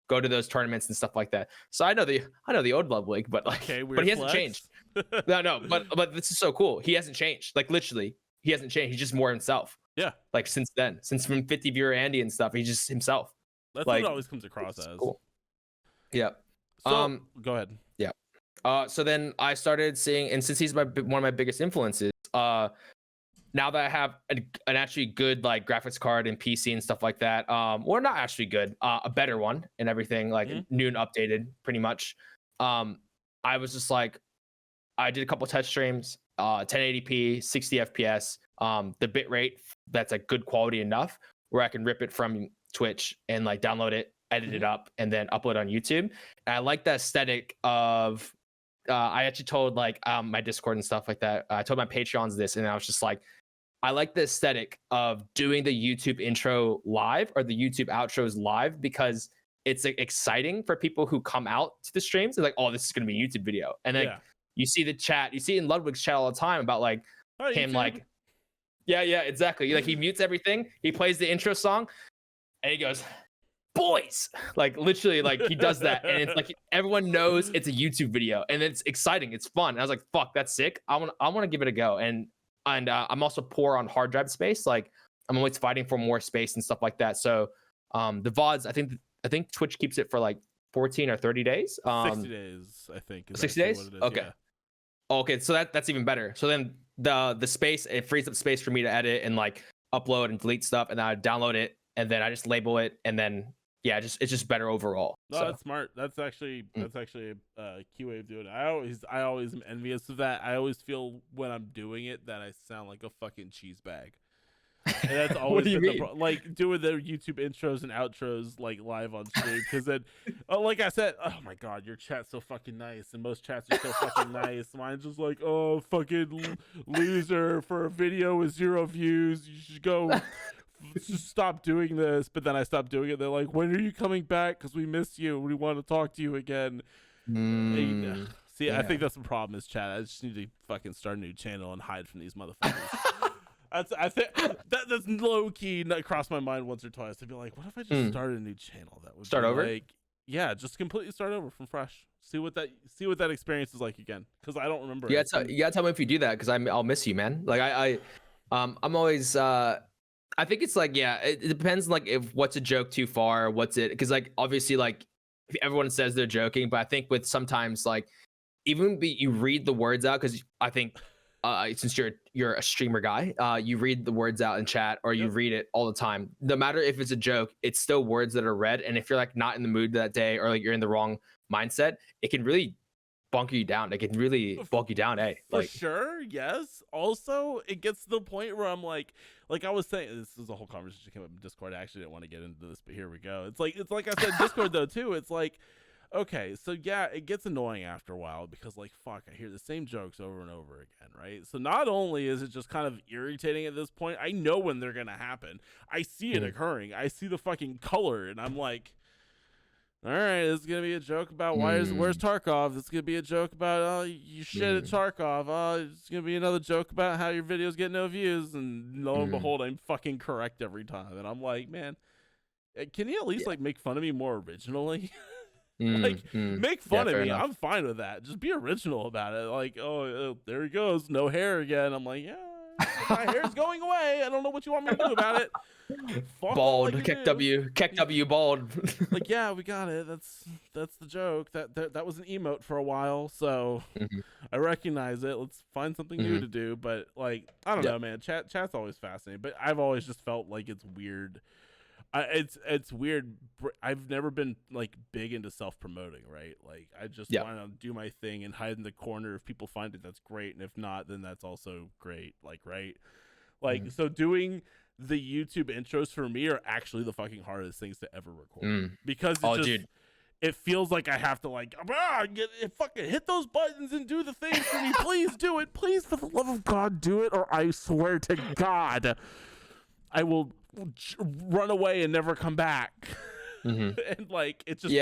B: go to those tournaments and stuff like that. So I know the old Ludwig, but like but he hasn't changed. No, but this is so cool. He hasn't changed. Like literally, he hasn't changed. He's just more himself.
A: Yeah.
B: Like since from 50 viewer Andy and stuff, he's just himself.
A: That's
B: like,
A: what it always comes across as.
B: Cool. Yeah.
A: So, go ahead.
B: Yeah. So then I started seeing, and since he's one of my biggest influences, now that I have an actually good like graphics card and PC and stuff like that, or not actually good, a better one and everything, like new and updated, pretty much. I was just like, I did a couple test streams, 1080p, 60 FPS, the bit rate that's like good quality enough where I can rip it from Twitch and like download it, edit it up, and then upload on YouTube. And I like the aesthetic of I actually told like my Discord and stuff like that. I told my Patreons this, and I was just like, I like the aesthetic of doing the YouTube intro live or the YouTube outros live because it's like, exciting for people who come out to the streams. They're like, oh, this is gonna be a YouTube video. And then you see the chat, you see in Ludwig's chat all the time about like him YouTube? Like, yeah, exactly. Like he mutes everything, he plays the intro song, and he goes, boys, like literally, like he does that, and it's like everyone knows it's a YouTube video, and it's exciting, it's fun. And I was like, fuck, that's sick. I want to give it a go. And I'm also poor on hard drive space. Like I'm always fighting for more space and stuff like that. So the VODs, I think Twitch keeps it for like 14 or 30 days.
A: 60 days, I think.
B: 60 days? Okay. Yeah. Okay, so that's even better. So then the space, it frees up space for me to edit and like upload and delete stuff, and then I download it, and then I just label it, and then it's just better overall.
A: No, so. That's smart. That's actually a key way of doing it. I always am envious of that. I always feel when I'm doing it that I sound like a fucking cheese bag. And that's always been the like doing the YouTube intros and outros like live on stream, because then like I said, oh my god, your chat's so fucking nice, and most chats are so fucking nice. Mine's just like, oh, fucking loser for a video with 0 views, you should go just stop doing this. But then I stopped doing it. They're like, when are you coming back, because we miss you, we want to talk to you again. See, I think that's the problem is chat. I just need to fucking start a new channel and hide from these motherfuckers. I think that's low key crossed my mind once or twice to be like, what if I just started a new channel that would
B: start over?
A: Like, yeah, just completely start over from fresh. See what that experience is like again, because I don't remember.
B: You gotta tell me if you do that, because I'll miss you, man. Like I'm always I think it's like, yeah, it depends like if what's a joke too far, what's it, because like obviously like everyone says they're joking, but I think with sometimes like even you read the words out, because I think. Since you're a streamer guy, you read the words out in chat, or you read it all the time. No matter if it's a joke, it's still words that are read. And if you're like not in the mood that day, or like you're in the wrong mindset, it can really bunker you down. It can really bulk you down.
A: For sure, yes. Also, it gets to the point where I'm like I was saying, this is a whole conversation came up in Discord. I actually didn't want to get into this, but here we go. It's like I said, Discord though too. It's like. Okay, so yeah, it gets annoying after a while, because like, fuck, I hear the same jokes over and over again, right? So not only is it just kind of irritating at this point, I know when they're gonna happen. I see it occurring. I see the fucking color, and I'm like, all right, this is gonna be a joke about where's Tarkov. This is gonna be a joke about you shit at Tarkov. It's gonna be another joke about how your videos get no views, and lo and behold, I'm fucking correct every time. And I'm like, man, can you at least like make fun of me more originally? Make fun of me. Enough. I'm fine with that. Just be original about it. Like, oh, there he goes, no hair again. I'm like, yeah, My hair's going away. I don't know what you want me to do about it. Fuck
B: Bald,
A: like
B: KEKW, bald.
A: Like, yeah, we got it. That's the joke. That was an emote for a while, so I recognize it. Let's find something new to do. But like, I don't know, man. Chat's always fascinating, but I've always just felt like it's weird. It's weird. I've never been like big into self-promoting, right? Like, I just want to do my thing and hide in the corner. If people find it, that's great, and if not, then that's also great. Like, right? Like, so doing the YouTube intros for me are actually the fucking hardest things to ever record because it feels like I have to like fucking hit those buttons and do the thing for me. Please do it. Please, for the love of God, do it, or I swear to God, I will run away and never come back. And like, it's just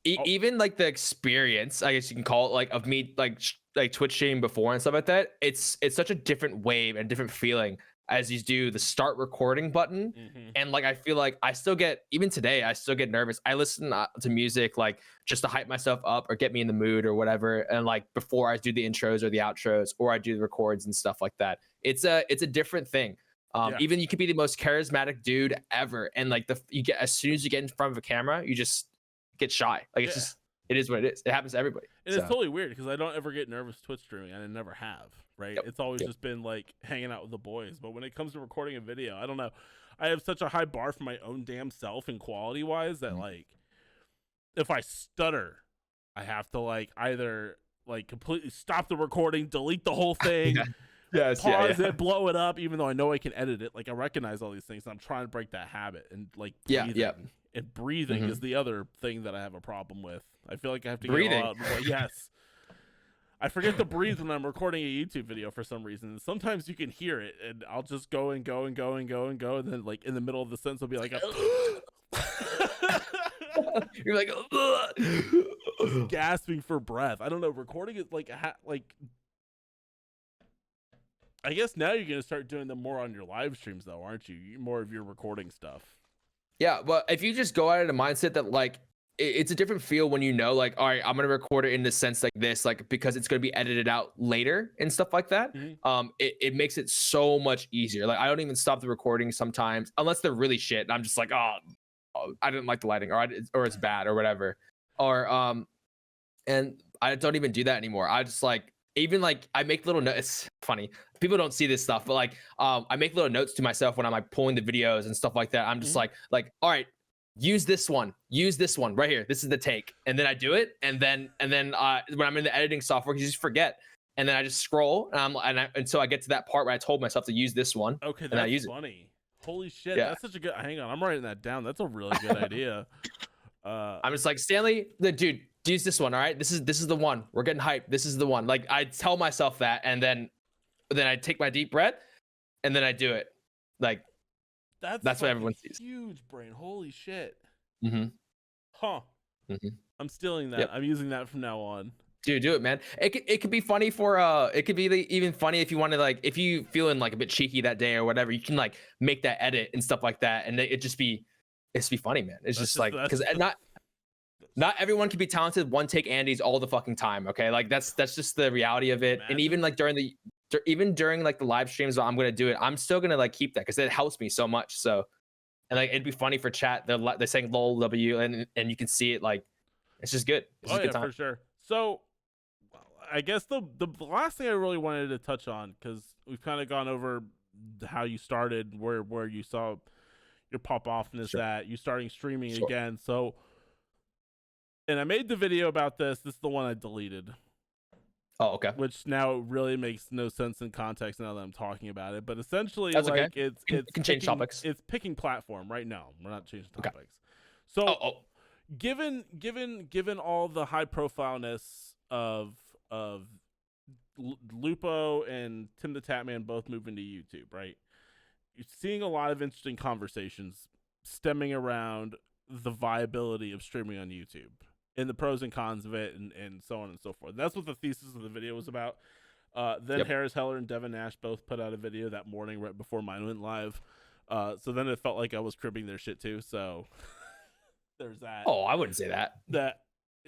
B: even like the experience, I guess you can call it, like, of me like Twitch streaming before and stuff like that. It's such a different wave and different feeling as you do the start recording button. And like, I feel like I still get, even today, I still get nervous. I listen to music like just to hype myself up or get me in the mood or whatever. And like, before I do the intros or the outros, or I do the records and stuff like that. It's a different thing. Even you could be the most charismatic dude ever, and like you get, as soon as you get in front of a camera, you just get shy. Like, it's just, it is what it is. It happens to everybody.
A: And it's totally weird because I don't ever get nervous Twitch streaming, and I never have. Right? It's always just been like hanging out with the boys. But when it comes to recording a video, I don't know. I have such a high bar for my own damn self and quality wise that like, if I stutter, I have to like either like completely stop the recording, delete the whole thing. Pause it, blow it up, even though I know I can edit it. Like, I recognize all these things, and I'm trying to break that habit. And like, breathing. And breathing is the other thing that I have a problem with. I feel like I have to get all out. Yes. I forget to breathe when I'm recording a YouTube video for some reason. And sometimes you can hear it, and I'll just go and go and go and go and go, and then like in the middle of the sentence, I'll be like,
B: you're like
A: gasping for breath. I don't know. Recording is like I guess now you're gonna start doing them more on your live streams, though, aren't you? More of your recording stuff.
B: Yeah, but if you just go at it in a mindset that like, it's a different feel when you know, like, all right, I'm gonna record it in the sense like this, like, because it's gonna be edited out later and stuff like that. It makes it so much easier. Like, I don't even stop the recording sometimes unless they're really shit. And I'm just like, oh, I didn't like the lighting, or it's bad, or whatever, or and I don't even do that anymore. I just like, even like, I make little notes. It's funny, people don't see this stuff, but like, I make little notes to myself when I'm like pulling the videos and stuff like that. I'm just like, all right, use this one right here. This is the take. And then I do it. And then when I'm in the editing software, you just forget. And then I just scroll until I get to that part where I told myself to use this one.
A: Okay,
B: that's
A: I use funny. Holy shit, that's such a good. Hang on, I'm writing that down. That's a really good idea.
B: I'm just like, Stanley, the dude, use this one. All right, this is the one. We're getting hyped. This is the one. Like, I tell myself that, and then I take my deep breath, and then I do it. Like, that's what everyone sees.
A: Huge brain. Holy shit.
B: Huh.
A: I'm stealing that. I'm using that from now on.
B: Dude, do it, man. It could be funny for it could be even funny if you want to, like, if you feeling like a bit cheeky that day or whatever, you can like make that edit and stuff like that, and it's be funny, man. It's just like, because not everyone can be talented. One take Andy's all the fucking time. Okay, like that's just the reality of it. And even like during like the live streams where I'm gonna do it, I'm still gonna like keep that because it helps me so much. So, and like, it'd be funny for chat. They're saying lol w, and you can see it. Like, it's just good. It's just
A: good time. For sure. So, I guess the last thing I really wanted to touch on, because we've kind of gone over how you started, where you saw your pop offness at, you starting streaming again. So, and I made the video about this. This is the one I deleted.
B: Oh, okay.
A: Which now really makes no sense in context now that I'm talking about it. But essentially,
B: that's
A: like,
B: okay. It's can change topics.
A: It's picking platform right now. We're not changing topics. Okay. So, given all the high profileness of Lupo and Tim the Tatman both moving to YouTube, right? You're seeing a lot of interesting conversations stemming around the viability of streaming on YouTube and the pros and cons of it, and so on and so forth. And that's what the thesis of the video was about. Then Harris Heller and Devin Nash both put out a video that morning right before mine went live. So then it felt like I was cribbing their shit too. So there's that.
B: Oh, I wouldn't say that.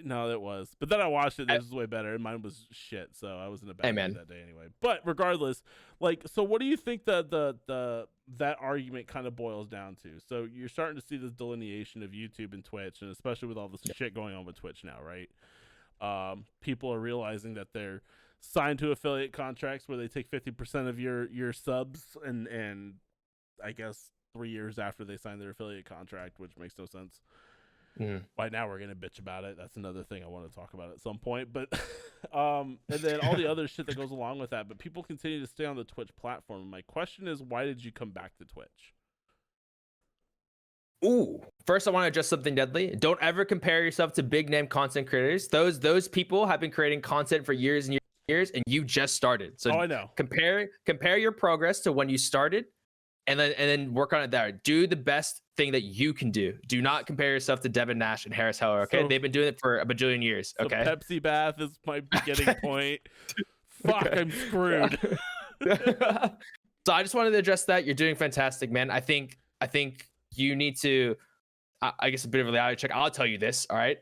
A: No, it was. But then I watched it. This was way better, and mine was shit. So I was in a bad mood that day anyway. But regardless, like, so what do you think that argument kind of boils down to? So you're starting to see this delineation of YouTube and Twitch, and especially with all this shit going on with Twitch now, right? People are realizing that they're signed to affiliate contracts where they take 50% of your subs, and I guess 3 years after they sign their affiliate contract, which makes no sense. Right now we're gonna bitch about it. That's another thing I want to talk about at some point. But and then all the other shit that goes along with that. But people continue to stay on the Twitch platform. My question is, why did you come back to Twitch?
B: Ooh, first I want to address something deadly. Don't ever compare yourself to big name content creators. Those people have been creating content for years and years, and you just started. So
A: I know.
B: Compare your progress to when you started, and then work on it there. Do the best thing that you can do. Do not compare yourself to Devin Nash and Harris Heller. Okay, they've been doing it for a bajillion years. Okay,
A: so Pepsi bath is my beginning point. Fuck, I'm screwed.
B: So I just wanted to address that. You're doing fantastic, man. I think you need to, I guess, a bit of a reality check. I'll tell you this. All right,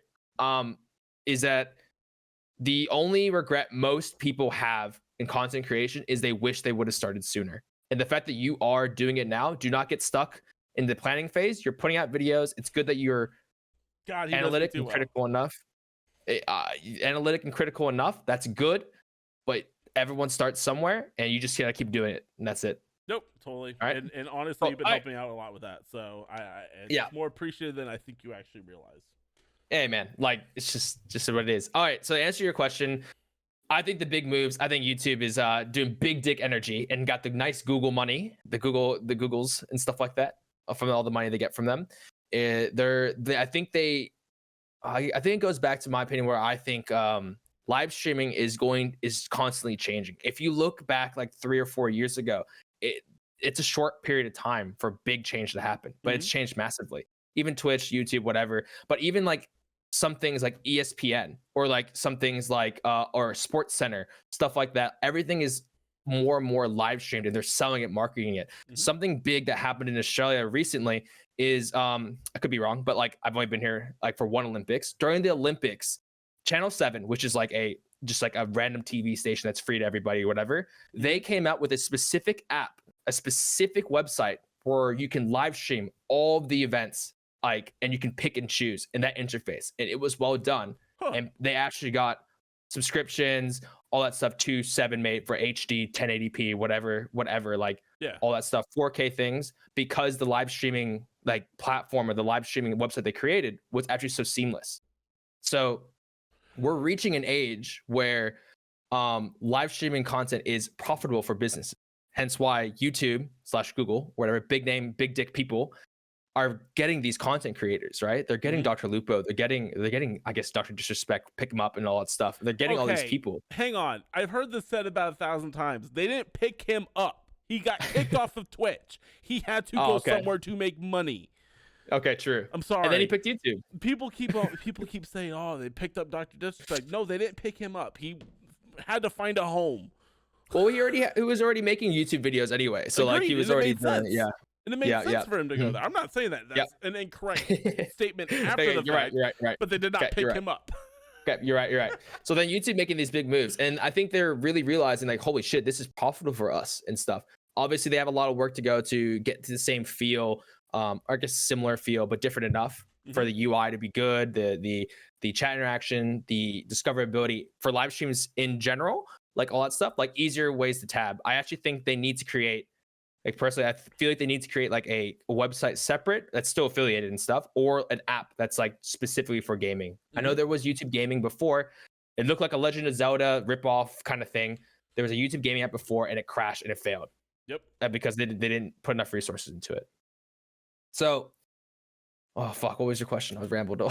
B: is that the only regret most people have in content creation is they wish they would have started sooner. And the fact that you are doing it now, do not get stuck in the planning phase. You're putting out videos. It's good that you're analytic and critical enough. Analytic and critical enough. That's good. But everyone starts somewhere, and you just gotta keep doing it, and that's it.
A: Nope, totally.
B: Right?
A: And honestly, you've been helping out a lot with that. So it's more appreciated than I think you actually realize.
B: Hey, man, like, it's just what it is. All right, so to answer your question, I think the big moves, I think YouTube is doing big dick energy and got the nice Google money, the Googles and stuff like that, from all the money they get from them. I think it goes back to my opinion where I think live streaming is constantly changing. If you look back like 3 or 4 years ago, it's a short period of time for big change to happen, but it's changed massively. Even Twitch, YouTube, whatever. But even like some things like ESPN or like some things like or Sports Center, stuff like that. Everything is more and more live streamed, and they're selling it, marketing it. Something big that happened in Australia recently is I could be wrong, but like I've only been here like for one Olympics. During the Olympics, Channel 7, which is like just like a random TV station that's free to everybody, whatever, they came out with a specific app, a specific website where you can live stream all of the events, like, and you can pick and choose in that interface. And it was well done. And they actually got subscriptions, all that stuff, 2.7 made for HD, 1080p, whatever, like all that stuff, 4K things, because the live streaming like platform or the live streaming website they created was actually so seamless. So we're reaching an age where live streaming content is profitable for businesses. Hence why YouTube / Google, whatever, big name, big dick people are getting these content creators, right? They're getting Dr. Lupo. They're getting, I guess, Dr. Disrespect, pick him up and all that stuff. They're getting all these people.
A: Hang on. I've heard this said about 1,000 times. They didn't pick him up. He got kicked off of Twitch. He had to go somewhere to make money.
B: Okay, true.
A: I'm sorry.
B: And then he picked YouTube.
A: People keep saying, "Oh, they picked up Dr. Disrespect." No, they didn't pick him up. He had to find a home.
B: Well, he was already making YouTube videos anyway, so like he was already doing it. Yeah.
A: And it made sense for him to go there. I'm not saying that that's an incorrect statement after the fact,
B: right.
A: But they did not pick him up.
B: Okay, you're right. So then YouTube making these big moves, and I think they're really realizing like, holy shit, this is profitable for us and stuff. Obviously, they have a lot of work to go to get to the same feel, or I guess similar feel, but different enough for the UI to be good, the chat interaction, the discoverability for live streams in general, like all that stuff, like easier ways to tab. I actually think they need to create, like personally, I feel like they need to create like a website separate that's still affiliated and stuff, or an app that's like specifically for gaming. I know there was YouTube gaming before. It looked like a Legend of Zelda ripoff kind of thing. There was a YouTube gaming app before, and it crashed and it failed. Yep. Because they didn't put enough resources into it. So, oh fuck, what was your question? I was rambled.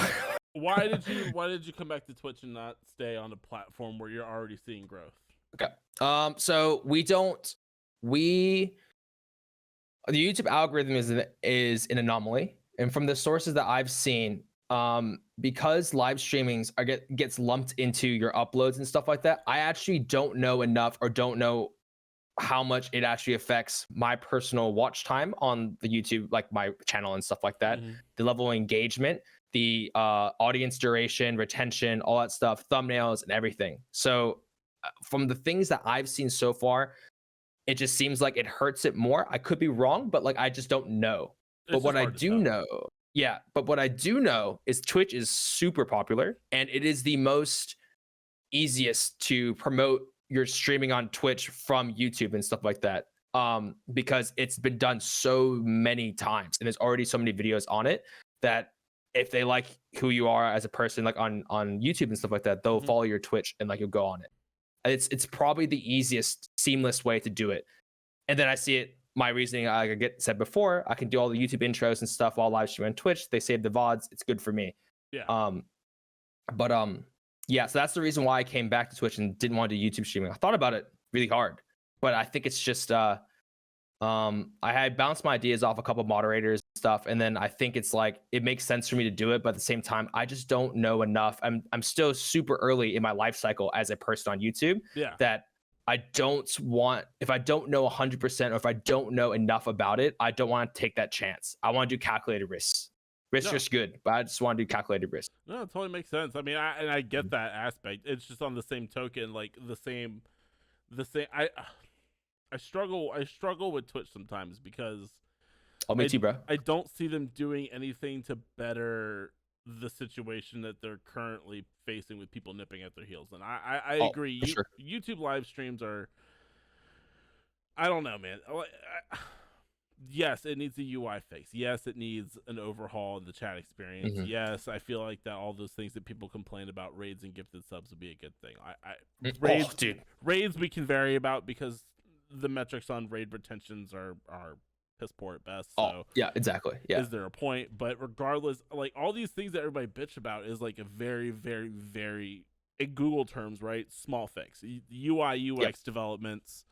A: Why did you come back to Twitch and not stay on a platform where you're already seeing growth?
B: Okay. So the YouTube algorithm is an anomaly, and from the sources that I've seen, because live streamings gets lumped into your uploads and stuff like that, I actually don't know enough or don't know how much it actually affects my personal watch time on the YouTube, like my channel and stuff like that, the level of engagement, the audience duration, retention, all that stuff, thumbnails, and everything. So from the things that I've seen so far, it just seems like it hurts it more. I could be wrong, but like I just don't know. But what I do know, but what I do know is Twitch is super popular, and it is the most easiest to promote your streaming on Twitch from YouTube and stuff like that. Because it's been done so many times, and there's already so many videos on it that if they like who you are as a person, like on YouTube and stuff like that, they'll follow your Twitch and like you'll go on it. It's probably the easiest, seamless way to do it. And then I see it. My reasoning, like I said before, I can do all the YouTube intros and stuff while live streaming on Twitch. They save the VODs. It's good for me.
A: Yeah.
B: Yeah. So that's the reason why I came back to Twitch and didn't want to do YouTube streaming. I thought about it really hard, but I think it's just I had bounced my ideas off a couple of moderators and stuff, and then I think it's like it makes sense for me to do it, but at the same time, I just don't know enough. I'm still super early in my life cycle as a person on YouTube.
A: Yeah.
B: That I don't want, if I don't know 100% or if I don't know enough about it, I don't want to take that chance. I want to do calculated risks. Risks are good, but I just want to do calculated risks.
A: No, it totally makes sense. I mean, I get that aspect. It's just on the same token, like the same. I struggle with Twitch sometimes because
B: Me too, bro.
A: I don't see them doing anything to better the situation that they're currently facing with people nipping at their heels. And I agree.
B: Sure.
A: YouTube live streams are, I don't know, man. Yes, it needs a UI fix. Yes, it needs an overhaul in the chat experience. Yes, I feel like that all those things that people complain about, raids and gifted subs, would be a good thing. Raids we can vary about because the metrics on raid retentions are piss poor at best. So
B: yeah, exactly. Yeah.
A: Is there a point? But regardless, like all these things that everybody bitch about is like a very, very, very, in Google terms, right? Small fix. UI, UX developments.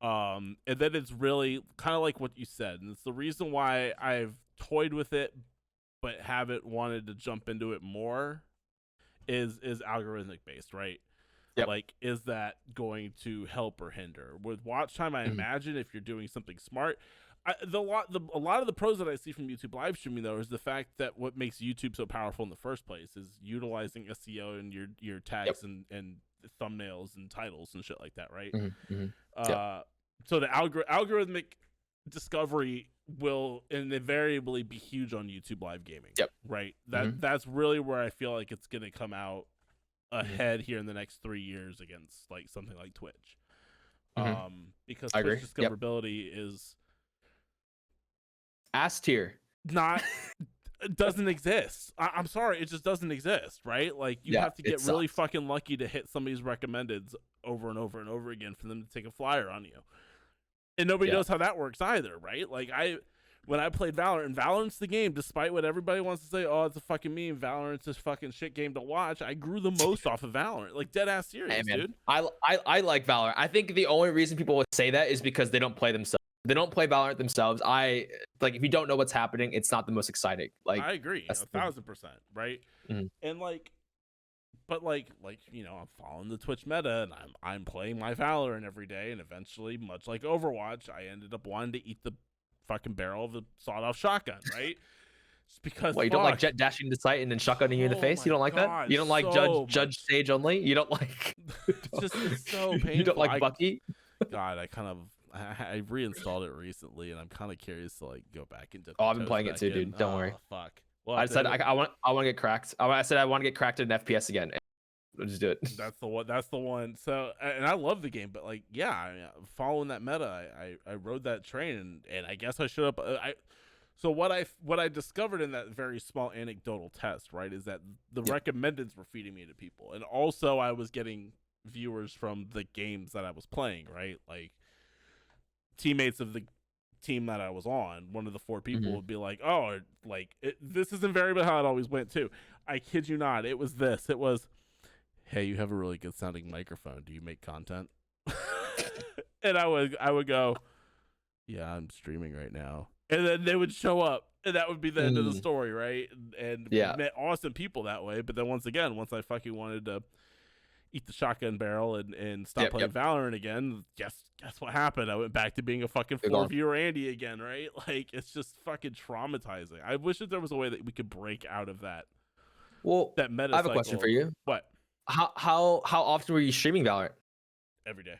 A: And then it's really kind of like what you said. And it's the reason why I've toyed with it, but haven't wanted to jump into it more is algorithmic based, right?
B: Yep.
A: Like, is that going to help or hinder? With watch time, I imagine if you're doing something smart, a lot of the pros that I see from YouTube live streaming though is the fact that what makes YouTube so powerful in the first place is utilizing SEO and your tags and thumbnails and titles and shit like that, right? So the algorithmic discovery will invariably be huge on YouTube live gaming. Right. That's really where I feel like it's gonna come out ahead here in the next 3 years against like something like Twitch. Because Twitch discoverability is
B: ass tier.
A: Doesn't exist. I'm sorry, it just doesn't exist, right? Like you have to get really fucking lucky to hit somebody's recommendeds over and over and over again for them to take a flyer on you. And nobody knows how that works either, right? Like when I played Valorant, Valorant's the game, despite what everybody wants to say, oh, it's a fucking meme, Valorant's this fucking shit game to watch, I grew the most off of Valorant. Like dead ass serious, dude.
B: I like Valorant. I think the only reason people would say that is because they don't play themselves. They don't play Valorant themselves. Like if you don't know what's happening, it's not the most exciting. Like
A: I agree, 1,000%, right? And like, but like you know, I'm following the Twitch meta, and I'm playing my Valorant every day, and eventually, much like Overwatch, I ended up wanting to eat the fucking barrel of the sawed-off shotgun, right? Just because.
B: Well, you don't like jet dashing to sight and then shotgunning you in the face. You don't like that. You don't like Judge Sage only. You don't like.
A: It's so painful.
B: You don't like Bucky.
A: God, I reinstalled it recently, and I'm kind of curious to like go back into.
B: I've been playing it too, dude. Don't worry.
A: Fuck. Well,
B: I said I want to get cracked. I said I want to get cracked at an FPS again. We'll just do it.
A: That's the one. So, and I love the game, but like, yeah, I mean, following that meta, I rode that train, and I guess I should have. So what I discovered in that very small anecdotal test, right, is that the recommendeds were feeding me to people, and also I was getting viewers from the games that I was playing, right? Like teammates of the team that I was on, one of the 4 people would be like, oh, like this is invariably how it always went too. I kid you not, it was this. It was, hey, you have a really good sounding microphone. Do you make content? And I would go, yeah, I'm streaming right now. And then they would show up, and that would be the end of the story, right? And met awesome people that way. But then once I fucking wanted to eat the shotgun barrel and stop playing Valorant again, guess what happened? I went back to being a fucking 4-viewer Andy again, right? Like, it's just fucking traumatizing. I wish that there was a way that we could break out of that
B: Well,
A: that meta
B: I have a question
A: cycle
B: for
A: of
B: you.
A: what
B: How often were you streaming Valorant?
A: every day.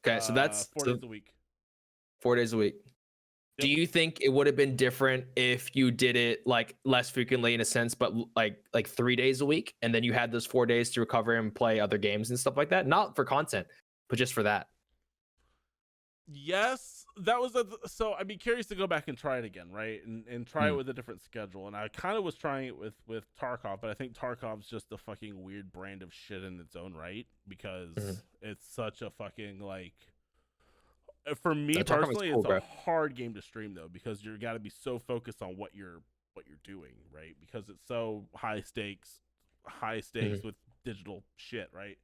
B: Okay, so that's
A: 4 days a week.
B: 4 days a week. Do
A: Yep.
B: you think it would have been different if you did it like less frequently in a sense, but like 3 days a week, and then you had those 4 days to recover and play other games and stuff like that? Not for content, but just for that.
A: Yes, that was so I'd be curious to go back and try it again, right? And try it with a different schedule. And I kind of was trying it with Tarkov, but I think Tarkov's just a fucking weird brand of shit in its own right because it's such a fucking like for me personally,
B: cool,
A: it's
B: bro.
A: a hard game to stream though because you got to be so focused on what you're doing, right? Because it's so high stakes with digital shit, right?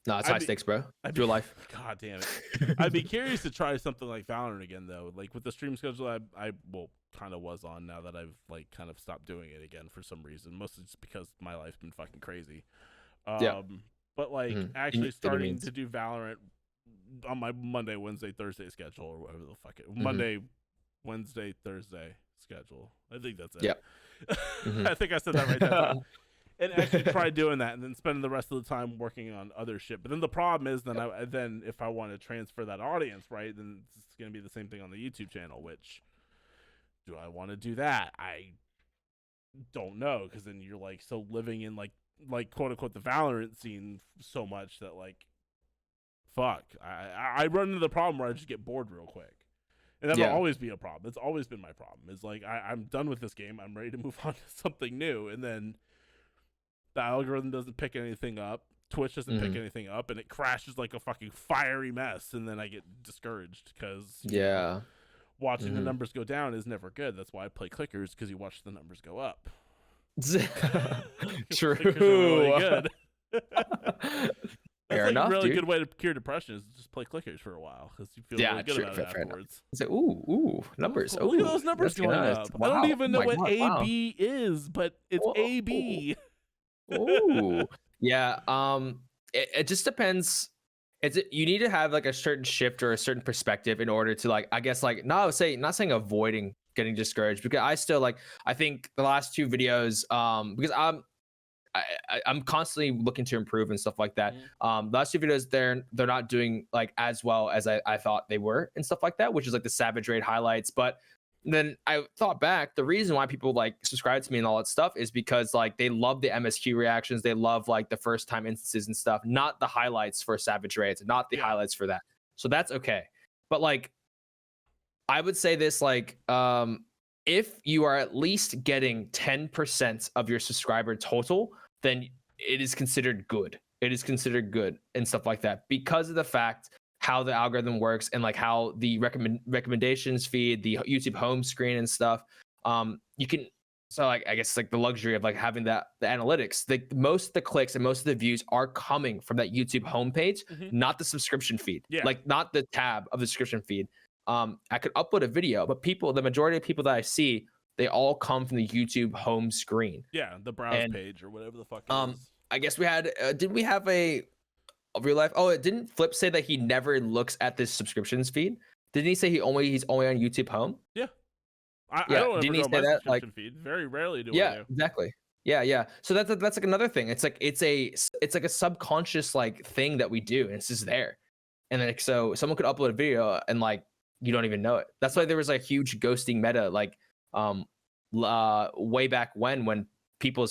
B: No, it's high stakes, bro. Real life.
A: God damn it. I'd be curious to try something like Valorant again though. Like with the stream schedule I well kind of was on now that I've like kind of stopped doing it again for some reason. Mostly just because my life's been fucking crazy. But like actually starting to do Valorant on my Monday, Wednesday, Thursday schedule or whatever the fuck it. Monday, Wednesday, Thursday schedule. I think that's it.
B: Yep.
A: I think I said that right that time. And actually try doing that and then spending the rest of the time working on other shit. But then the problem is then if I want to transfer that audience, right, then it's going to be the same thing on the YouTube channel, which do I want to do that? I don't know because then you're like so living in like quote unquote the Valorant scene so much that like fuck. I run into the problem where I just get bored real quick. And that'll always be a problem. It's always been my problem. It's like I'm done with this game. I'm ready to move on to something new. And then the algorithm doesn't pick anything up. Twitch doesn't pick anything up, and it crashes like a fucking fiery mess. And then I get discouraged because watching the numbers go down is never good. That's why I play clickers because you watch the numbers go up.
B: True.
A: Really good.
B: Fair
A: That's
B: enough,
A: a really
B: dude.
A: good way to cure depression is just play clickers for a while because you feel really good about it afterwards.
B: It's like, ooh, numbers.
A: Look at those numbers going up.
B: Wow.
A: I don't even know what
B: God,
A: AB is, but it's AB.
B: Ooh. Yeah. It just depends. You need to have like a certain shift or a certain perspective in order to like, I guess like not saying avoiding getting discouraged, because I think the last two videos, because I'm constantly looking to improve and stuff like that. The last two videos, they're not doing like as well as I thought they were and stuff like that, which is like the Savage Raid highlights. But then I thought back, the reason why people like subscribe to me and all that stuff is because like they love the MSQ reactions, they love like the first time instances and stuff, not the highlights for Savage Raids, not the highlights for that. So that's okay. But like I would say this, like if you are at least getting 10% of your subscriber total, then it is considered good. It is considered good and stuff like that because of the fact how the algorithm works and like how the recommendations feed, the YouTube home screen and stuff. You can, so like I guess like the luxury of like having the analytics. Most of the clicks and most of the views are coming from that YouTube homepage, not the subscription feed. Like not the tab of the subscription feed. I could upload a video, but the majority of people that I see, they all come from the YouTube home screen.
A: Yeah, the browse page or whatever the fuck it is.
B: I guess we had, did we have a real life? Oh, it didn't Flip say that he never looks at this subscriptions feed? Didn't he say he's only on YouTube home?
A: Yeah. I don't
B: didn't
A: ever
B: he
A: go
B: say
A: my
B: that?
A: subscription
B: Like,
A: feed. Very rarely do I do.
B: Exactly. Yeah. So that's like another thing. It's like it's like a subconscious like thing that we do, and it's just there. And like so someone could upload a video and like you don't even know it. That's why there was like huge ghosting meta like way back when people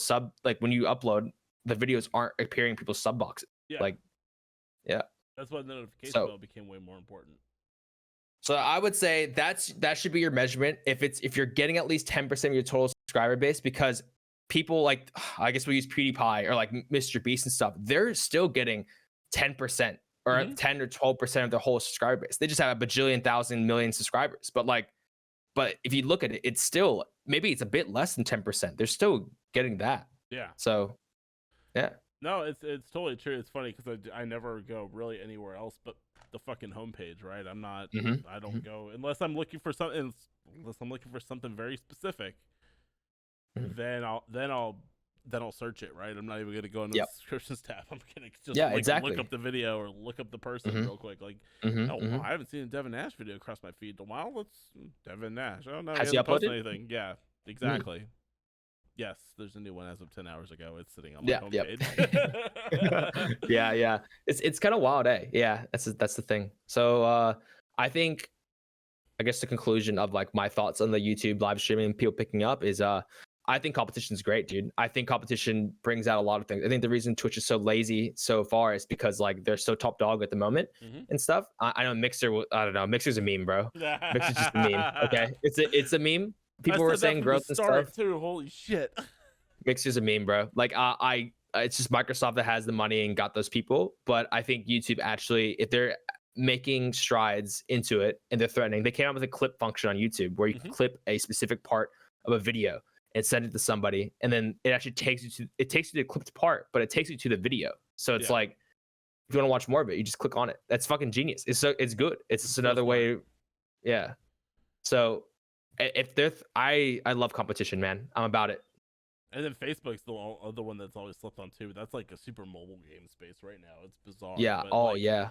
B: when you upload, the videos aren't appearing in people's sub boxes. That's
A: why the notification bell became way more important.
B: So I would say that should be your measurement if you're getting at least 10% of your total subscriber base, because people like, I guess we use PewDiePie or like Mr. Beast and stuff, they're still getting 10% or 10 or 12% of their whole subscriber base. They just have a bajillion thousand million subscribers. But if you look at it, it's still, maybe it's a bit less than 10%. They're still getting that.
A: Yeah.
B: So, yeah.
A: No, it's totally true. It's funny because I never go really anywhere else but the fucking homepage, right? I'm not. I don't go unless I'm looking for something. Unless I'm looking for something very specific. Then I'll search it, right? I'm not even gonna go into the subscriptions tab. I'm gonna just look up the video or look up the person real quick. Like, I haven't seen a Devin Nash video across my feed in a while. Let's Devin Nash. I don't know.
B: Has
A: he
B: he
A: hasn't posted
B: uploaded
A: anything? Yeah, exactly. Yes, there's a new one as of 10 hours ago. It's sitting on my homepage.
B: Yeah. It's kind of wild, eh? Yeah, that's the thing. So I think, I guess the conclusion of like my thoughts on the YouTube live streaming and people picking up is I think competition is great, dude. I think competition brings out a lot of things. I think the reason Twitch is so lazy so far is because like they're so top dog at the moment and stuff. I know Mixer. I don't know. Mixer's a meme, bro. Mixer's just a meme. Okay, it's a meme. People were saying growth and stuff.
A: Too. Holy shit.
B: Mixer's a meme, bro. Like it's just Microsoft that has the money and got those people. But I think YouTube actually, if they're making strides into it and they're threatening, they came out with a clip function on YouTube where you can clip a specific part of a video and send it to somebody, and then it actually takes you to the clipped part, but it takes you to the video. So it's like, if you want to watch more of it, you just click on it. That's fucking genius. It's good. It's just another way. Yeah. So if I love competition, man. I'm about it.
A: And then Facebook's the other one that's always slipped on too. That's like a super mobile game space right now. It's bizarre.
B: Yeah.
A: But
B: Yeah.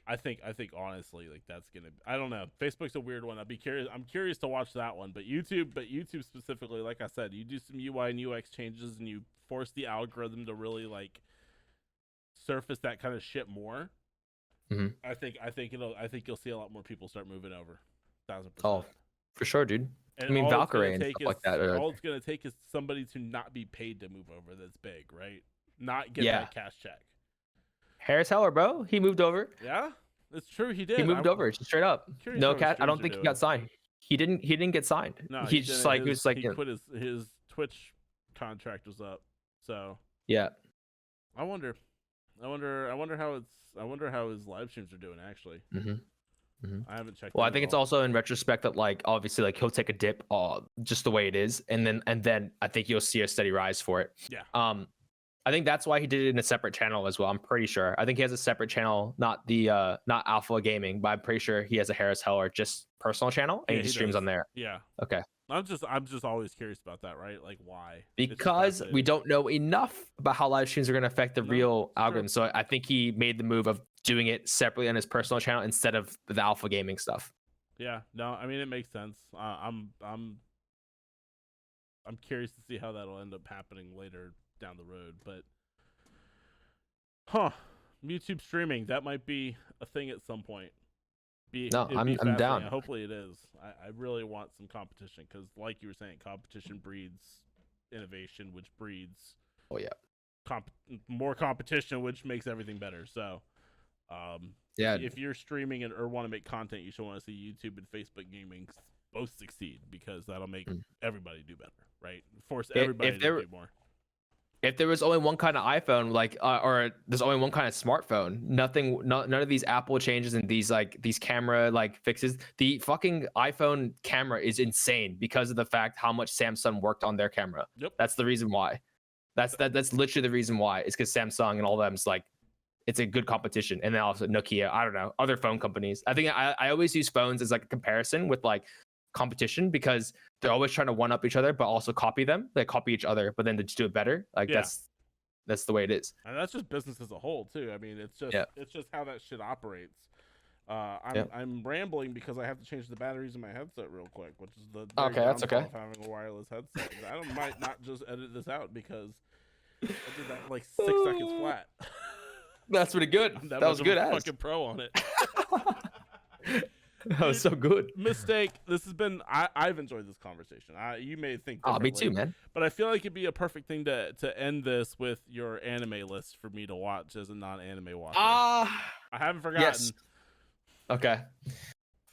A: I think honestly, like that's gonna. I don't know. Facebook's a weird one. I'm curious to watch that one. But YouTube specifically, like I said, you do some UI and UX changes and you force the algorithm to really like surface that kind of shit more. I think you'll see a lot more people start moving over. 1,000%.
B: Oh, for sure, dude.
A: And
B: I mean, Valkyrie and stuff like that.
A: All it's gonna take is somebody to not be paid to move over. That's big, right? Not get that cash check.
B: Harris Heller, bro. He moved over.
A: Yeah, it's true. He did.
B: He moved over straight up. No cash. I don't think he got signed. He didn't get signed.
A: No,
B: he just like he was like
A: he quit his Twitch contract was up. So
B: yeah.
A: I wonder how his live streams are doing actually. I haven't checked.
B: Well, I think it's also in retrospect that like obviously like he'll take a dip, just the way it is, and then I think you'll see a steady rise for it.
A: Yeah.
B: I think that's why he did it in a separate channel as well. I'm pretty sure. I think he has a separate channel, not Alpha Gaming, but I'm pretty sure he has a Harris Heller just personal channel and he streams on there.
A: Yeah.
B: Okay.
A: I'm just always curious about that, right? Like why?
B: Because we don't know enough about how live streams are going to affect the real algorithm. So I think he made the move of doing it separately on his personal channel instead of the Alpha Gaming stuff.
A: Yeah. No, I mean it makes sense. I'm curious to see how that'll end up happening later down the road, but YouTube streaming, that might be a thing at some point. I'm
B: down.
A: Hopefully it is. I really want some competition because like you were saying, competition breeds innovation, which breeds more competition, which makes everything better. So if you're streaming or want to make content, you should want to see YouTube and Facebook gaming both succeed because that'll make everybody do better, right? Force everybody to do more.
B: If there was only one kind of iPhone, like, or there's only one kind of smartphone, none of these Apple changes and these camera like fixes. The fucking iPhone camera is insane because of the fact how much Samsung worked on their camera.
A: Yep.
B: That's the reason why. That's literally the reason why. It's because Samsung and all them's like, it's a good competition. And then also Nokia, I don't know, other phone companies. I think I always use phones as like a comparison with like competition because they're always trying to one up each other but also copy them. They copy each other but then they just do it better. Like that's the way it is,
A: and that's just business as a whole too. I mean it's just how that shit operates. I'm rambling because I have to change the batteries in my headset real quick, which is the
B: that's okay
A: of having a wireless headset. I might not just edit this out because I did that like 6 seconds flat.
B: That's pretty good. That was good
A: fucking pro on it.
B: That was so good.
A: Mistake. This has been. I've enjoyed this conversation. You may think.
B: Me too, man.
A: But I feel like it'd be a perfect thing to end this with your anime list for me to watch as a non-anime watcher. I haven't forgotten.
B: Yes.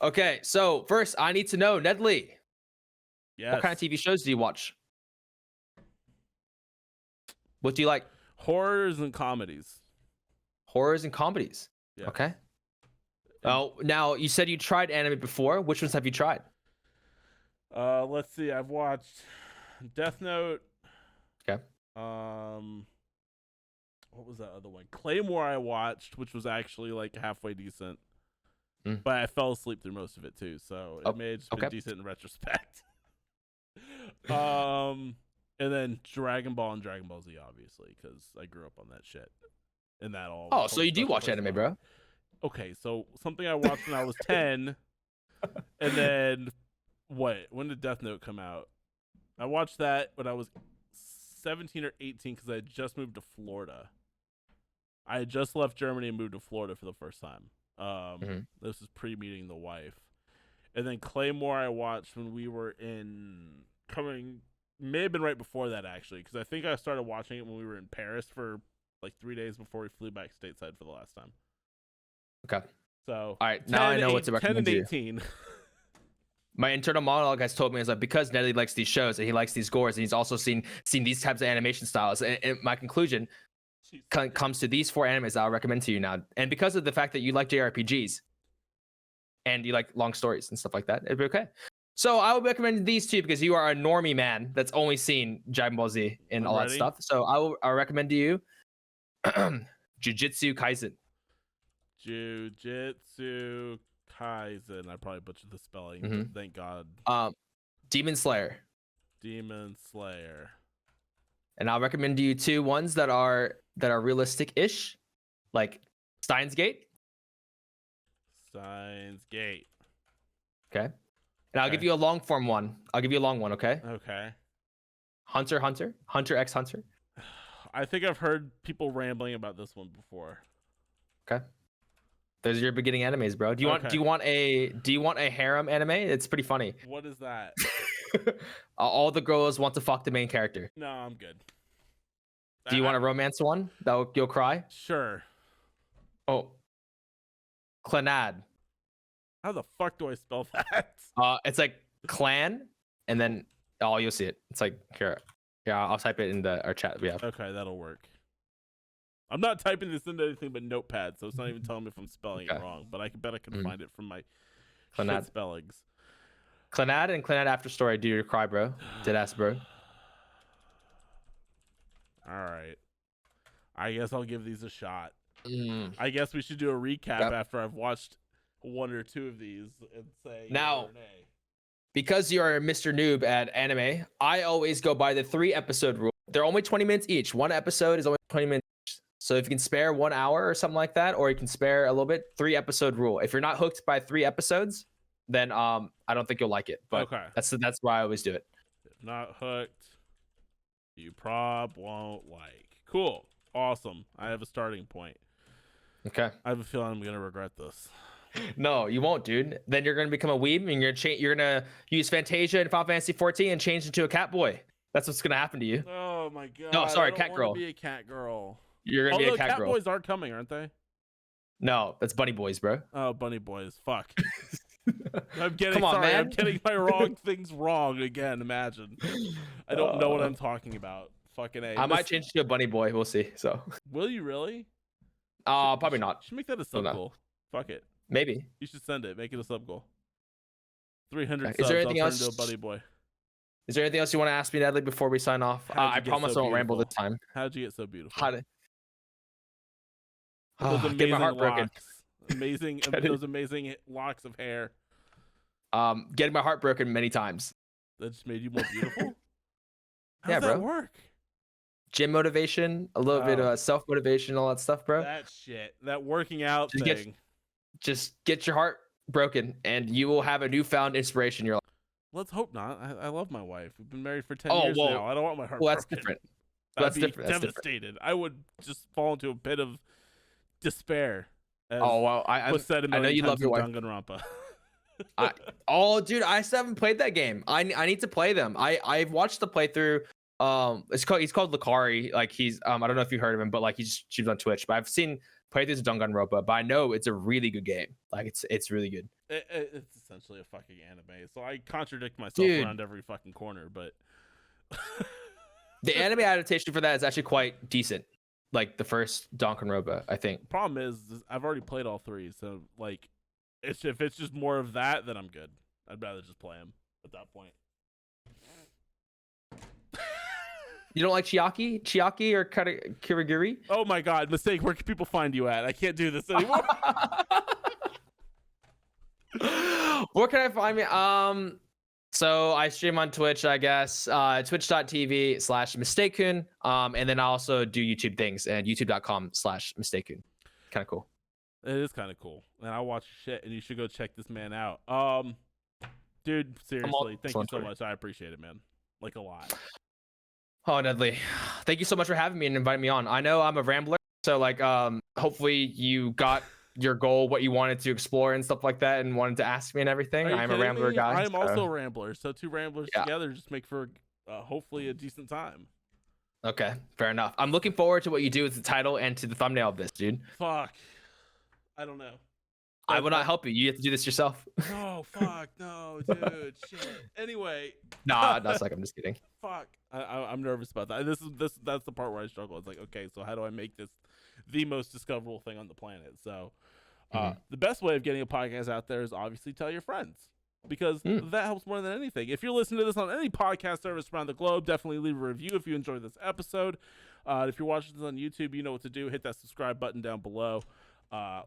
B: Okay. So first, I need to know, Nedley.
A: Yes.
B: What kind of TV shows do you watch? What do you like?
A: Horrors and comedies.
B: Horrors and comedies.
A: Yeah.
B: Okay. Oh, now you said you tried anime before. Which ones have you tried?
A: Let's see. I've watched Death Note.
B: Okay.
A: What was that other one? Claymore I watched, which was actually like halfway decent. But I fell asleep through most of it too, so it may have just been decent in retrospect. And then Dragon Ball and Dragon Ball Z, obviously, because I grew up on that shit. And that all.
B: Oh, so you do watch anime, bro?
A: Okay, so something I watched when I was 10, and then when did Death Note come out? I watched that when I was 17 or 18 because I had just moved to Florida. I had just left Germany and moved to Florida for the first time. This is pre-meeting the wife. And then Claymore I watched when we were may have been right before that, actually, because I think I started watching it when we were in Paris for like 3 days before we flew back stateside for the last time.
B: Okay.
A: So,
B: all right, now I know what to recommend
A: 10 and 18.
B: My internal monologue has told me is like, because Nelly likes these shows and he likes these gores and he's also seen these types of animation styles. And my conclusion comes to these 4 animes I'll recommend to you now. And because of the fact that you like JRPGs and you like long stories and stuff like that, it'd be okay. So I would recommend these 2 because you are a normie man that's only seen Dragon Ball Z and all that stuff. So I'll recommend to you Jujutsu Kaisen.
A: Jujutsu Kaisen. I probably butchered the spelling. Thank God.
B: Demon Slayer.
A: Demon Slayer.
B: And I'll recommend to you 2 ones that are realistic-ish, like Steins Gate.
A: Steins Gate.
B: Okay. And I'll give you a long form one. Okay?
A: Okay.
B: Hunter x Hunter.
A: I think I've heard people rambling about this one before.
B: Okay. Those are your beginning animes, bro. Do you want a harem anime? It's pretty funny.
A: What is that?
B: All the girls want to fuck the main character.
A: No, I'm good.
B: Do you want a romance one? You'll cry?
A: Sure.
B: Oh. Clanad.
A: How the fuck do I spell that?
B: It's like clan, and then you'll see it. It's like here. Yeah, I'll type it in our chat we have.
A: Okay, that'll work. I'm not typing this into anything but Notepad, so it's not even telling me if I'm spelling it wrong. But I bet I can find it from my shit spellings.
B: Clanad and Clanad After Story. Do you cry, bro? Deadass, bro.
A: All right. I guess I'll give these a shot. I guess we should do a recap after I've watched 1 or 2 of these and say
B: now. Because you are Mr. Noob at anime, I always go by the 3-episode rule. They're only 20 minutes each. 1 episode is only 20 minutes each. So if you can spare 1 hour or something like that, or you can spare a little bit, 3-episode rule. If you're not hooked by 3 episodes, then I don't think you'll like it. But that's why I always do it.
A: If not hooked, you won't like. Cool. Awesome. I have a starting point.
B: Okay.
A: I have a feeling I'm going to regret this.
B: No, you won't, dude. Then you're gonna become a weeb, and you're gonna use Fantasia and Final Fantasy 14 and change into a cat boy. That's what's gonna happen to you.
A: Oh my god.
B: No, sorry,
A: I
B: cat girl.
A: Be a cat girl.
B: You're gonna be a cat girl.
A: Cat boys are coming, aren't they?
B: No, that's bunny boys, bro.
A: Oh, bunny boys. Fuck. I'm getting
B: Come on, man.
A: I'm getting my wrong things wrong again. Imagine. I don't know what I'm talking about. Fucking A.
B: I might change to a bunny boy. We'll see. So.
A: Will you really?
B: Probably not.
A: Should make that a sub goal. Fuck it.
B: Maybe.
A: You should send it. Make it a sub goal. 300
B: okay.
A: subs. Is there anything else? Into a buddy boy.
B: Is there anything else you want to ask me, Natalie, before we sign off? I promise I won't ramble this time.
A: How'd you get so beautiful?
B: How did?
A: Those amazing
B: get my heart broken.
A: Locks. Amazing. Those amazing locks of hair.
B: Getting my heart broken many times.
A: That just made you more beautiful. How
B: yeah,
A: does
B: bro.
A: That work?
B: Gym motivation, a little bit of self motivation, all that stuff, bro.
A: That shit. That working out thing.
B: Just get your heart broken, and you will have a newfound inspiration in your life.
A: Let's hope not. I love my wife. We've been married for 10 years now. I don't want my heart broken.
B: That's different.
A: I'd be devastated. I would just fall into a pit of despair.
B: I know you love your wife.
A: Danganronpa.
B: Dude, I still haven't played that game. I need to play them. I've watched the playthrough. He's called Lucari. Like he's I don't know if you heard of him, but like he streams on Twitch. But I've seen playthroughs of Danganronpa, but I know it's a really good game. Like it's really good.
A: It's essentially a fucking anime. So I contradict myself around every fucking corner, but
B: the anime adaptation for that is actually quite decent. Like the first Danganronpa, I think.
A: Problem is I've already played all 3, so like if it's just more of that, then I'm good. I'd rather just play them at that point.
B: You don't like Chiaki or Kirigiri?
A: Oh my god, Mistake, where can people find you at? I can't do this anymore.
B: Where can I find me? So I stream on Twitch, I guess. Twitch.tv/MistakeKun. And then I also do YouTube things and youtube.com/MistakeKun. Kind of cool.
A: It is kind of cool. And I watch shit, and you should go check this man out. Dude, seriously, thank you so much. I appreciate it, man. Like a lot.
B: Oh, Nedley, thank you so much for having me and inviting me on. I know I'm a rambler, so like, hopefully you got your goal, what you wanted to explore and stuff like that, and wanted to ask me and everything.
A: Are you
B: I'm a
A: kidding
B: rambler
A: me?
B: guy.
A: I'm also
B: So,
A: a rambler, so two ramblers
B: yeah.
A: together just make for hopefully a decent time.
B: Okay, fair enough. I'm looking forward to what you do with the title and to the thumbnail of this, dude.
A: Fuck. I don't know.
B: I will not help you. You have to do this yourself.
A: No, fuck, no, dude, shit. Anyway.
B: Nah, that's like I'm just kidding.
A: Fuck. I'm nervous about that. That's the part where I struggle. It's like, okay, so how do I make this the most discoverable thing on the planet? So, the best way of getting a podcast out there is obviously tell your friends, because that helps more than anything. If you're listening to this on any podcast service around the globe, definitely leave a review if you enjoyed this episode. If you're watching this on YouTube, you know what to do. Hit that subscribe button down below.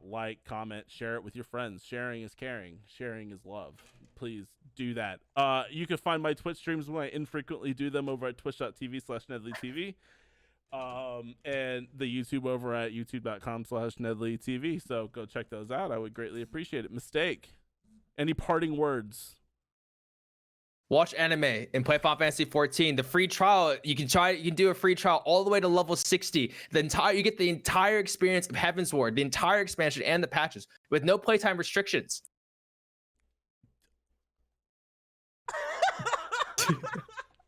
A: Like, comment, share it with your friends. Sharing is caring. Sharing is love. Please do that. You can find my Twitch streams when I infrequently do them over at twitch.tv/NedleyTV. And the YouTube over at youtube.com/NedleyTV. So go check those out. I would greatly appreciate it. Mistake. Any parting words?
B: Watch anime and play Final Fantasy 14. The free trial, you can do a free trial all the way to level 60. You get the entire experience of Heaven's Ward, the entire expansion and the patches with no playtime restrictions.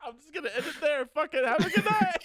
A: I'm just gonna end it there. Fucking have a good night.